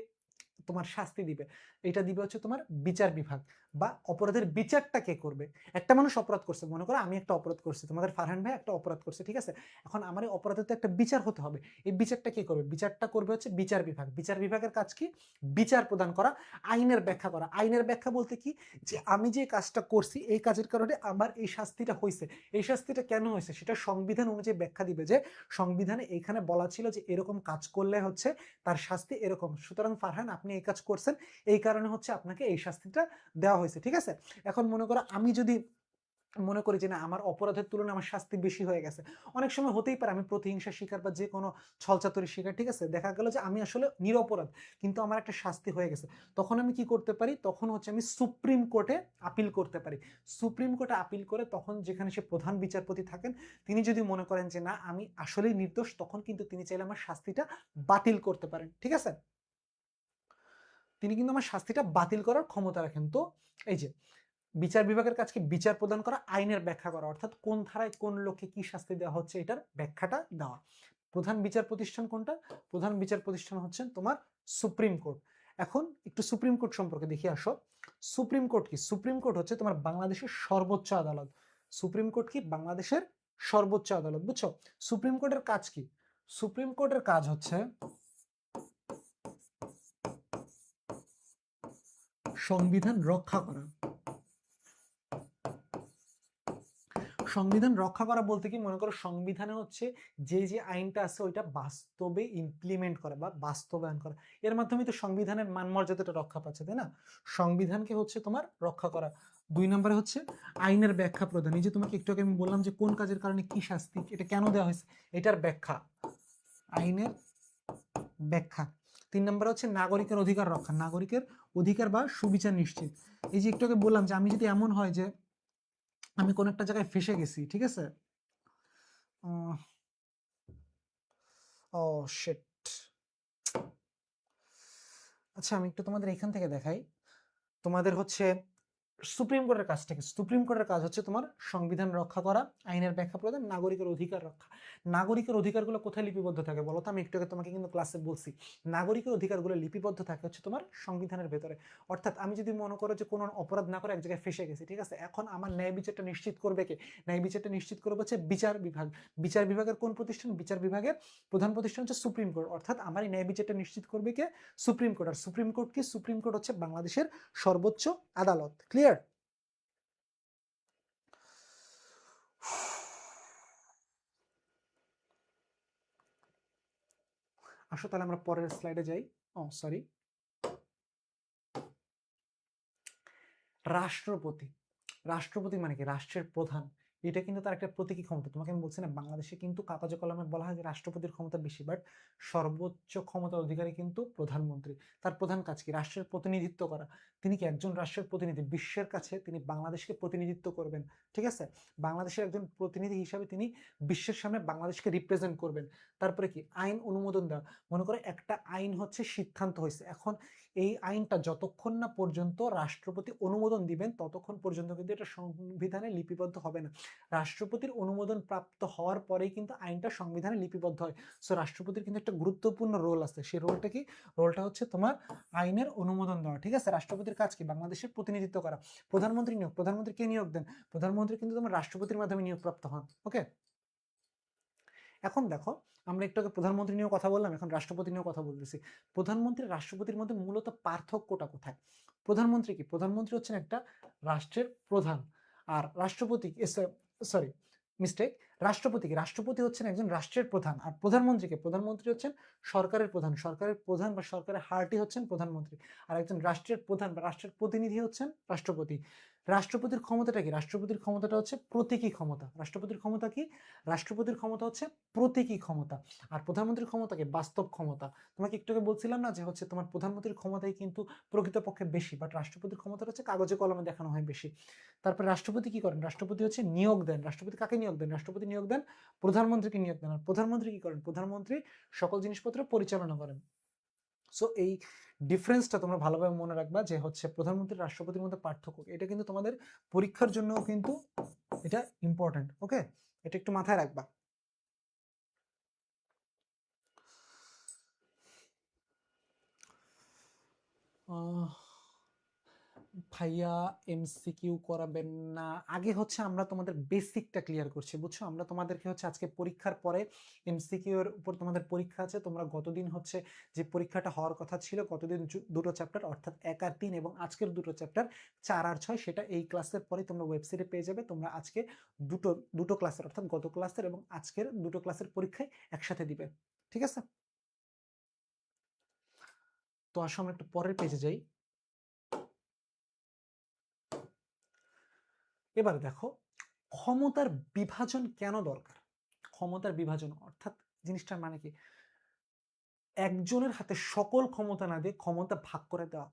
তোমার শাস্তি দিবে, এটা দিবে হচ্ছে তোমার বিচার বিভাগ, বা অপরাধের বিচারটা কে করবে। একটা মানুষ অপরাধ করছে, মনে করো আমি একটা অপরাধ করছি, তোমাদের ফারহান ভাই একটা অপরাধ করছে, ঠিক আছে, এখন আমার এই অপরাধের তো একটা বিচার হতে হবে, এই বিচারটা কে করবে, বিচারটা করবে হচ্ছে বিচার বিভাগ, বিচার বিভাগের কাজ কি, বিচার প্রদান করা, আইনের ব্যাখ্যা করা, আইনের ব্যাখ্যা বলতে কি, যে আমি যে কাজটা করছি এই কাজের কারণে আমার এই শাস্তিটা হয়েছে, এই শাস্তিটা কেন হয়েছে সেটা সংবিধান অনুযায়ী ব্যাখ্যা দিবে, যে সংবিধানে এখানে বলা ছিল যে এরকম কাজ করলে হচ্ছে তার শাস্তি এরকম, সুতরাং ফারহান আপনি এই কাজ করছেন, এই কারণে হচ্ছে আপনাকে এই শাস্তিটা দেওয়া হয়েছে, ঠিক আছে। এখন মনে করো আমি যদি মনে করি যে না আমার অপরাধের তুলনায় আমার শাস্তি বেশি হয়ে গেছে, অনেক সময় হতেই পারে আমি প্রতিহিংসার শিকার বা যে কোনো ছলচাতুরির শিকার, ঠিক আছে, দেখা গেল যে আমি আসলে নিরপরাধ কিন্তু আমার একটা শাস্তি হয়ে গেছে, তখন আমি কি করতে পারি, তখন হচ্ছে আমি সুপ্রিম কোর্টে আপিল করতে পারি, সুপ্রিম কোর্টে আপিল করে তখন যেখানে সে প্রধান বিচারপতি থাকেন তিনি যদি মনে করেন যে না আমি আসলেই নির্দোষ, তখন কিন্তু তিনি চাইলে আমার শাস্তিটা বাতিল করতে পারেন, ঠিক আছে, তিনি কিন্তু আমার শাস্তিটা বাতিল করার ক্ষমতা রাখেন। তো এই যে বিচার বিভাগের কাজকে বিচার প্রদান করা, আইনের ব্যাখ্যা করা, অর্থাৎ কোন ধারায় কোন লোককে কি শাস্তি দেওয়া হচ্ছে এটার ব্যাখ্যাটা দেওয়া। প্রধান বিচার প্রতিষ্ঠান কোনটা, প্রধান বিচার প্রতিষ্ঠান হচ্ছেন তোমার সুপ্রিম কোর্ট। এখন একটু সুপ্রিম কোর্ট সম্পর্কে দেখি আসো, সুপ্রিম কোর্ট কি, সুপ্রিম কোর্ট হচ্ছে তোমার বাংলাদেশের সর্বোচ্চ আদালত, সুপ্রিম কোর্ট কি বাংলাদেশের সর্বোচ্চ আদালত, বুঝছো। সুপ্রিম কোর্টের কাজ কি, সুপ্রিম কোর্টের কাজ হচ্ছে সংবিধান রক্ষা করা, সংবিধান রক্ষা করা বলতে কি, মনে করো সংবিধানে হচ্ছে যে যে আইনটা আছে ওইটা বাস্তবে ইমপ্লিমেন্ট করা বা বাস্তবায়ন করা, এর মাধ্যমে তো সংবিধানের মান মর্যাদাটা রক্ষা পাচ্ছে, তাই না, সংবিধানকে হচ্ছে তোমার রক্ষা করা। দুই নম্বরে হচ্ছে আইনের ব্যাখ্যা প্রদান, এই যে তোমাকে একটু আগে আমি বললাম যে কোন কাজের কারণে কি শাস্তি, এটা কেন দেওয়া হয়েছে, এটার ব্যাখ্যা, আইনের ব্যাখ্যা। তিন নম্বরে হচ্ছে নাগরিকের অধিকার রক্ষা, নাগরিকের অধিকার বা সুবিচার নিশ্চিত, এই যে একটু আগে বললাম যে আমি যদি এমন হয় যে আমি কোন একটা জায়গায় ফেসে গেছি, ঠিক আছে, ও শিট, আচ্ছা আমি একটু তোমাদের এখান থেকে দেখাই, তোমাদের হচ্ছে সুপ্রিম কোর্টের কাজ থেকে, সুপ্রিম কোর্টের কাজ হচ্ছে তোমার সংবিধান রক্ষা করা, আইনের ব্যাখ্যা প্রদান, নাগরিকের অধিকার রক্ষা। নাগরিকের অধিকারগুলো কোথায় লিপিবদ্ধ থাকে বলো তো, আমি একটু আগে তোমাকে কিন্তু ক্লাসে বলছি, নাগরিকের অধিকারগুলো লিপিবদ্ধ থাকে হচ্ছে তোমার সংবিধানের ভেতরে, অর্থাৎ আমি যদি মনে করো যে কোনো অপরাধ না করে এক জায়গায় ফেসে গেছি, ঠিক আছে, এখন আমার ন্যায় বিচারটা নিশ্চিত করবে কে, ন্যায় বিচারটা নিশ্চিত করবে হচ্ছে বিচার বিভাগ, বিচার বিভাগের কোন প্রতিষ্ঠান, বিচার বিভাগের প্রধান প্রতিষ্ঠান হচ্ছে সুপ্রিম কোর্ট, অর্থাৎ আমার এই ন্যায় বিচারটা নিশ্চিত করবে কে, সুপ্রিম কোর্ট, আর সুপ্রিম কোর্ট কি, সুপ্রিম কোর্ট হচ্ছে বাংলাদেশের সর্বোচ্চ আদালত, ক্লিয়ার। আসো তাহলে আমরা পরের স্লাইডে যাই। সরি, রাষ্ট্রপতি। রাষ্ট্রপতি মানে কি? রাষ্ট্রের প্রধান। এটা কিন্তু তার একটা প্রতীকী ক্ষমতা। তোমাকে আমি বলছি না, বাংলাদেশে কিন্তু কাগজে কলমে বলা হয় যে রাষ্ট্রপতির ক্ষমতা বেশি, বাট সর্বোচ্চ ক্ষমতার অধিকারী কিন্তু প্রধানমন্ত্রী। তার প্রধান কাজ কি? রাষ্ট্রের প্রতিনিধিত্ব করা। তিনি কি একজন রাষ্ট্রের প্রতিনিধি? বিশ্বের কাছে তিনি বাংলাদেশকে প্রতিনিধিত্ব করবেন, ঠিক আছে? বাংলাদেশের একজন প্রতিনিধি হিসাবে তিনি বিশ্বের সামনে বাংলাদেশকে রিপ্রেজেন্ট করবেন। তারপরে কি? আইন অনুমোদন দেওয়া। মনে করো একটা আইন হচ্ছে সিদ্ধান্ত হয়েছে, এখন এই আইনটা যতক্ষণ না পর্যন্ত রাষ্ট্রপতি অনুমোদন দিবেন ততক্ষণ পর্যন্ত কিন্তু এটা সংবিধানে লিপিবদ্ধ হবে না। রাষ্ট্রপতির অনুমোদন প্রাপ্ত হওয়ার পরেই কিন্তু আইনটা সংবিধানে লিপিবদ্ধ হয়। সো রাষ্ট্রপতির কিন্তু একটা গুরুত্বপূর্ণ রোল আছে। সেই রোলটা কি? রোলটা হচ্ছে তোমার আইনের অনুমোদন দেওয়া, ঠিক আছে? রাষ্ট্রপতির কাজ কি? বাংলাদেশের প্রতিনিধিত্ব করা। প্রধানমন্ত্রী নিয়োগ। প্রধানমন্ত্রী কে নিয়োগ দেন? প্রধানমন্ত্রী কিন্তু তোমার রাষ্ট্রপতির মাধ্যমে নিয়োগপ্রাপ্ত হন। ওকে, এখন দেখো, আমরা একটু আগে প্রধানমন্ত্রী নিয়েও কথা বললাম, এখন রাষ্ট্রপতি নিয়েও কথা বলতেছি। প্রধানমন্ত্রী রাষ্ট্রপতির মধ্যে মূলত পার্থক্যটা কোথায়? প্রধানমন্ত্রী কি? প্রধানমন্ত্রী হচ্ছেন একটা রাষ্ট্রের প্রধান, আর রাষ্ট্রপতি, সরি মিস্টেক, রাষ্ট্রপতি কি? রাষ্ট্রপতি হচ্ছেন একজন রাষ্ট্রের প্রধান, আর প্রধানমন্ত্রীকে? প্রধানমন্ত্রী হচ্ছেন সরকারের প্রধান। সরকারের প্রধান বা সরকারের হার্টই হচ্ছেন প্রধানমন্ত্রী, আর একজন রাষ্ট্রের প্রধান বা রাষ্ট্রের প্রতিনিধি হচ্ছেন রাষ্ট্রপতি। রাষ্ট্রপতির ক্ষমতাটা কি? রাষ্ট্রপতির ক্ষমতাটা হচ্ছে প্রতীকী ক্ষমতা। রাষ্ট্রপতির ক্ষমতা কি? রাষ্ট্রপতির ক্ষমতা হচ্ছে প্রতীকী ক্ষমতা। আর প্রধানমন্ত্রীর ক্ষমতা কি? বাস্তব ক্ষমতা। তোমাকে একটু আগে বলছিলাম না যে হচ্ছে তোমার প্রধানমন্ত্রীর ক্ষমতাই কিন্তু প্রকৃতপক্ষে বেশি, বাট রাষ্ট্রপতির ক্ষমতাটা হচ্ছে কাগজে কলমে দেখানো হয় বেশি। তারপর রাষ্ট্রপতি কি করেন? রাষ্ট্রপতি হচ্ছে নিয়োগ দেন। রাষ্ট্রপতি কাকে নিয়োগ দেন? রাষ্ট্রপতি নিয়োগ দেন প্রধানমন্ত্রীকে নিয়োগ দেন। আর প্রধানমন্ত্রী কি করেন? প্রধানমন্ত্রী সকল জিনিসপত্র পরিচালনা করেন। সো এই ডিফারেন্সটা তোমরা ভালোভাবে মনে রাখবা যে হচ্ছে প্রধানমন্ত্রী রাষ্ট্রপতির মধ্যে পার্থক্য। এটা কিন্তু তোমাদের পরীক্ষার জন্যও কিন্তু এটা ইম্পর্টেন্ট। ওকে, এটা একটু মাথায় রাখবা। ভাইয়া এমসিকিউ করাবেন না, আগে হচ্ছে আমরা তোমাদের বেসিকটা ক্লিয়ার করছি, বুঝছো? আমরা তোমাদেরকে হচ্ছে আজকে পরীক্ষার পরে এমসিকিউ এর উপর তোমাদের পরীক্ষা আছে। তোমরা গতদিন হচ্ছে যে পরীক্ষাটা হওয়ার কথা ছিল, গতদিন দুটো চ্যাপ্টার অর্থাৎ 1 আর 3 এবং আজকের দুটো চ্যাপ্টার 4 আর 6, সেটা এই ক্লাসের পরে তোমরা ওয়েবসাইটে পেয়ে যাবে। তোমরা আজকে দুটো দুটো ক্লাসের অর্থাৎ গত ক্লাসের এবং আজকের দুটো ক্লাসের পরীক্ষায় একসাথে দিবে, ঠিক আছে? তো আসো আমরা একটু পরের পেজে যাই। এবার দেখো, ক্ষমতার বিভাজন কেন দরকার? ক্ষমতার বিভাজন অর্থাৎ জিনিসটার মানে কি? একজনের হাতে সকল ক্ষমতা না দিয়ে ক্ষমতা ভাগ করে দেওয়া।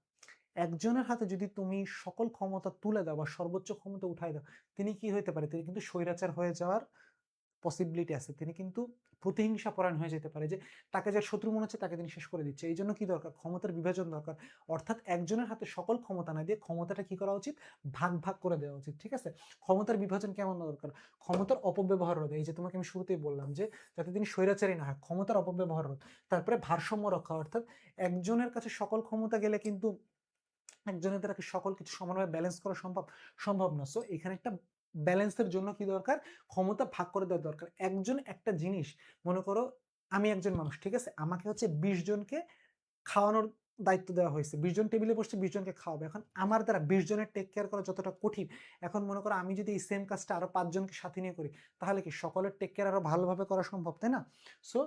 একজনের হাতে যদি তুমি সকল ক্ষমতা তুলে দাও বা সর্বোচ্চ ক্ষমতা উঠাই দাও, তিনি কি হইতে পারে? তিনি কিন্তু স্বৈরাচার হয়ে যাওয়ার পসিবিলিটি আছে। তিনি কিন্তু প্রতিহিংসা পরায়ণ হয়ে যেতে পারে, যে তাকে যার শত্রু মনে হচ্ছে তাকে তিনি শেষ করে দিচ্ছে। এই জন্য কি দরকার? ক্ষমতার বিভাজন দরকার। অর্থাৎ একজনের হাতে সকল ক্ষমতা না দিয়ে ক্ষমতাটা কি করা উচিত? ভাগ ভাগ করে দেওয়া উচিত, ঠিক আছে? ক্ষমতার বিভাজন কেমন দরকার? ক্ষমতার অপব্যবহার রোধ। এই যে তোমাকে আমি শুরুতেই বললাম যে যাতে তিনি স্বৈরাচারী না হয়, ক্ষমতার অপব্যবহার রোধ। তারপরে ভারসাম্য রক্ষা, অর্থাৎ একজনের কাছে সকল ক্ষমতা গেলে কিন্তু একজনের দ্বারা কি সকল কিছু সমানভাবে ব্যালেন্স করা সম্ভব? সম্ভব না। সো এখানে একটা ব্যালেন্সের জন্য কি দরকার? ক্ষমতা ভাগ করে দেওয়া দরকার। একজন একটা জিনিস, মনে করো আমি একজন মানুষ, ঠিক আছে? আমাকে হচ্ছে 20 জনকে খাওয়ানোর দায়িত্ব দেওয়া হয়েছে। 20 জন টেবিলে বসছে, 20 জনকে খাওয়াবে। এখন আমার দ্বারা 20 জনের টেক কেয়ার করা যতটা কঠিন, এখন মনে করো আমি যদি এই সেম কাজটা আরো 5 জনকে সাথে নিয়ে করি, তাহলে কি সকলের টেক কেয়ার আরো ভালোভাবে করা সম্ভব, তাই না? সো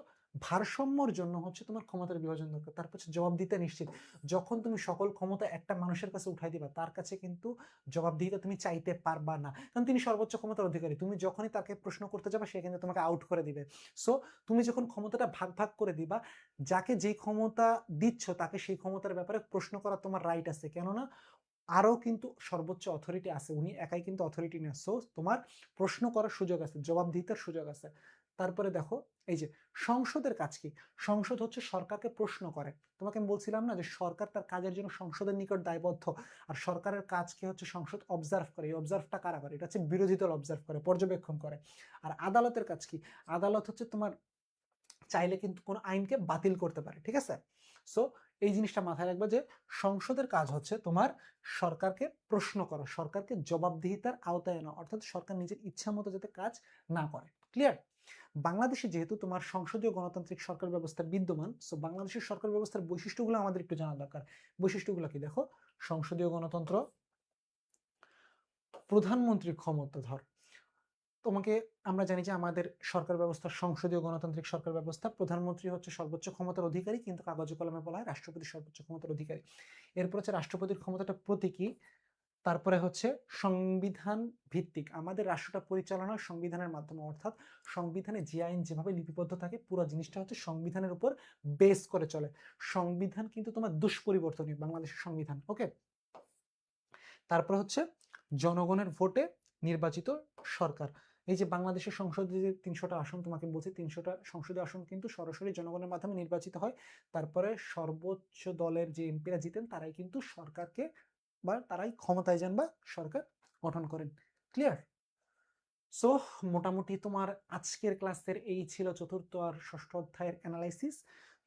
ভারসাম্যর জন্য হচ্ছে তোমার ক্ষমতার বিভাজন দরকার। তারপর হচ্ছে জবাবদিহিতা নিশ্চিত। যখন তুমি সকল ক্ষমতা একটা মানুষের কাছে উঠাই দিবা, তার কাছে কিন্তু জবাবদিহিতা তুমি চাইতে পারবা না, কারণ তিনি সর্বোচ্চ ক্ষমতার অধিকারী। তুমি যখনই তাকে প্রশ্ন করতে যাবে, সে কিন্তু তোমাকে আউট করে দিবে। সো তুমি যখন ক্ষমতাটা ভাগ ভাগ করে দিবা, যাকে যে ক্ষমতা দিচ্ছ তাকে সেই ক্ষমতার ব্যাপারে প্রশ্ন করার তোমার রাইট আছে, কেননা আরো কিন্তু সর্বোচ্চ অথরিটি আছে, উনি একাই কিন্তু অথরিটি না। সো তোমার প্রশ্ন করার সুযোগ আছে, জবাবদিহিতার সুযোগ আছে। তারপরে দেখো, এই যে সংসদের কাজ কি? সংসদ হচ্ছে সরকারকে প্রশ্ন করে। তোমাকে আমি বলছিলাম না যে সরকার তার কাজের জন্য সংসদের নিকট দায়বদ্ধ, আর সরকারের কাজ কি হচ্ছে? সংসদ অবজার্ভ করে। এই অবজার্ভটা কারা করে? এটা হচ্ছে বিরোধী দল অবজার্ভ করে, পর্যবেক্ষণ করে। আর আদালতের কাজ কি? আদালত হচ্ছে তোমার চাইলে কিন্তু কোনো আইনকে বাতিল করতে পারে, ঠিক আছে? সো এই জিনিসটা মাথায় রাখবে যে সংসদের কাজ হচ্ছে তোমার সরকারকে প্রশ্ন করা, সরকারকে জবাবদিহিতার আওতায় আনা, অর্থাৎ সরকার নিজের ইচ্ছা মতো যাতে কাজ না করে। ক্লিয়ার? বাংলাদেশে যেহেতু তোমার সংসদীয় গণতান্ত্রিক সরকার ব্যবস্থা বিদ্যমান, সো বাংলাদেশের সরকার ব্যবস্থার বৈশিষ্ট্যগুলো আমাদের একটু জানা দরকার। বৈশিষ্ট্যগুলো কি? দেখো, সংসদীয় গণতন্ত্র, প্রধানমন্ত্রীর ক্ষমতাধর, তোমাকে আমরা জানি যে আমাদের সরকার ব্যবস্থা সংসদীয় গণতান্ত্রিক সরকার ব্যবস্থা, প্রধানমন্ত্রী হচ্ছে সর্বোচ্চ ক্ষমতার অধিকারী, কিন্তু কাগজে কলমে বলা হয় রাষ্ট্রপতি সর্বোচ্চ ক্ষমতার অধিকারী। এরপর হচ্ছে রাষ্ট্রপতির ক্ষমতাটা প্রতীকী। তারপরে হচ্ছে সংবিধান ভিত্তিক, আমাদের রাষ্ট্রটা পরিচালনা সংবিধানের মাধ্যমে, অর্থাৎ সংবিধানে যে আইন যেভাবে লিপিবদ্ধ থাকে পুরো জিনিসটা হচ্ছে সংবিধানের উপর বেস করে চলে। সংবিধান কিন্তু তোমার দুষ্পরিবর্তনীয়, বাংলাদেশের সংবিধান। ওকে, তারপর হচ্ছে জনগণের ভোটে নির্বাচিত সরকার। এই যে বাংলাদেশের সংসদে যে 300টা আসন তোমাকে বলছি, 300টা সংসদীয় আসন কিন্তু সরাসরি জনগণের মাধ্যমে নির্বাচিত হয়। তারপরে সর্বোচ্চ দলের যে এমপিরা জিতেন তারাই কিন্তু সরকারকে বা তারাই ক্ষমতায় যান বা সরকার গঠন করেন। ক্লিয়ার? সো মোটামুটি তোমার আজকের ক্লাসের এই ছিল চতুর্থ আর ষষ্ঠ অধ্যায়ের অ্যানালাইসিস।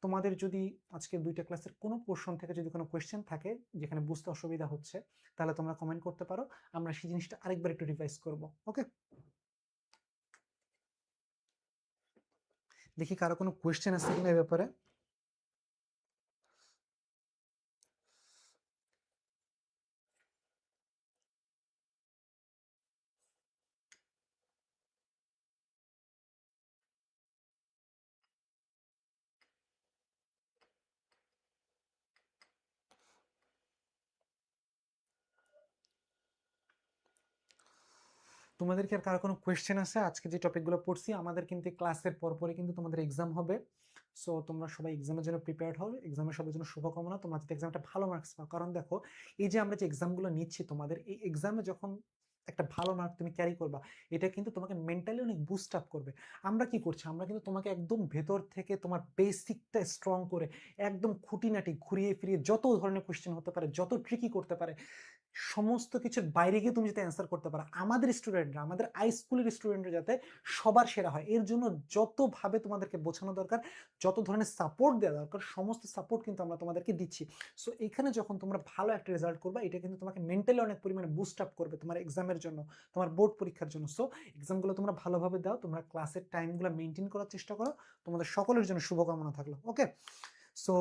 তোমাদের যদি আজকের দুইটা ক্লাসের কোনো পোর্শন থেকে যদি কোনো কোয়েশ্চেন থাকে যেখানে বুঝতে অসুবিধা হচ্ছে, তাহলে তোমরা কমেন্ট করতে পারো, আমরা সেই জিনিসটা আরেকবার একটু রিভাইজ করব। ওকে, দেখি কারো কোনো কোয়েশ্চেন আছে কিনা এই ব্যাপারে। তোমাদের কি আর কারো কোনো কোয়েশ্চেন আছে? আজকে যে টপিকগুলো পড়ছি, আমাদের কিন্তু ক্লাসের পরপরই কিন্তু তোমাদের এক্সাম হবে। সো তোমরা সবাই এক্সামের জন্য প্রিপেয়ার্ড হও। এক্সামের সবার জন্য শুভকামনা, তোমরা যাতে এক্সামটা ভালো মার্কস পাও। কারণ দেখো, এই যে আমরা যে এক্সামগুলো নিচ্ছি, তোমাদের এই এক্সামে যখন একটা ভালো মার্ক তুমি ক্যারি করবা, এটা কিন্তু তোমাকে মেন্টালি অনেক বুস্ট আপ করবে। আমরা কি করছি, আমরা কিন্তু তোমাকে একদম ভেতর থেকে তোমার বেসিকটা স্ট্রং করে একদম খুঁটিনাটি ঘুরিয়ে ফিরিয়ে যত ধরনের কোয়েশ্চেন হতে পারে, যত ট্রিকি করতে পারে, সমস্ত কিছুর বাইরে গিয়ে তুমি যাতে অ্যান্সার করতে পারো, আমাদের স্টুডেন্টরা, আমাদের হাই স্কুলের স্টুডেন্টরা যাতে সবার সেরা হয়, এর জন্য যতভাবে তোমাদেরকে বোঝানো দরকার, যত ধরনের সাপোর্ট দেওয়া দরকার, সমস্ত সাপোর্ট কিন্তু আমরা তোমাদেরকে দিচ্ছি। সো এখানে যখন তোমরা ভালো একটা রেজাল্ট করবে, এটা কিন্তু তোমাকে মেন্টালি অনেক পরিমাণে বুস্ট আপ করবে তোমার এক্সামের জন্য, তোমার বোর্ড পরীক্ষার জন্য। সো এক্সামগুলো তোমরা ভালোভাবে দাও, তোমরা ক্লাসের টাইমগুলো মেনটেন করার চেষ্টা করো। তোমাদের সকলের জন্য শুভকামনা থাকলো। ওকে, সো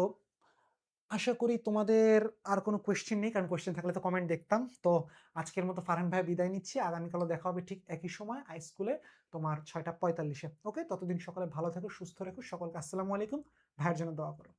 আশা করি তোমাদের আর কোনো কোয়েশ্চেন নেই, কারণ কোয়েশ্চেন থাকলে তো কমেন্ট দেখতাম। তো আজকের মতো ফারহান ভাই বিদায় নিচ্ছি, আগামীকালও দেখা হবে ঠিক একই সময় হাই স্কুলে, তোমার 6টা 45-এ। ওকে, ততদিন সকালে ভালো থেকো, সুস্থ রেখো, সকলকে আসসালামু আলাইকুম, ভাইয়ের জন্য দোয়া করো।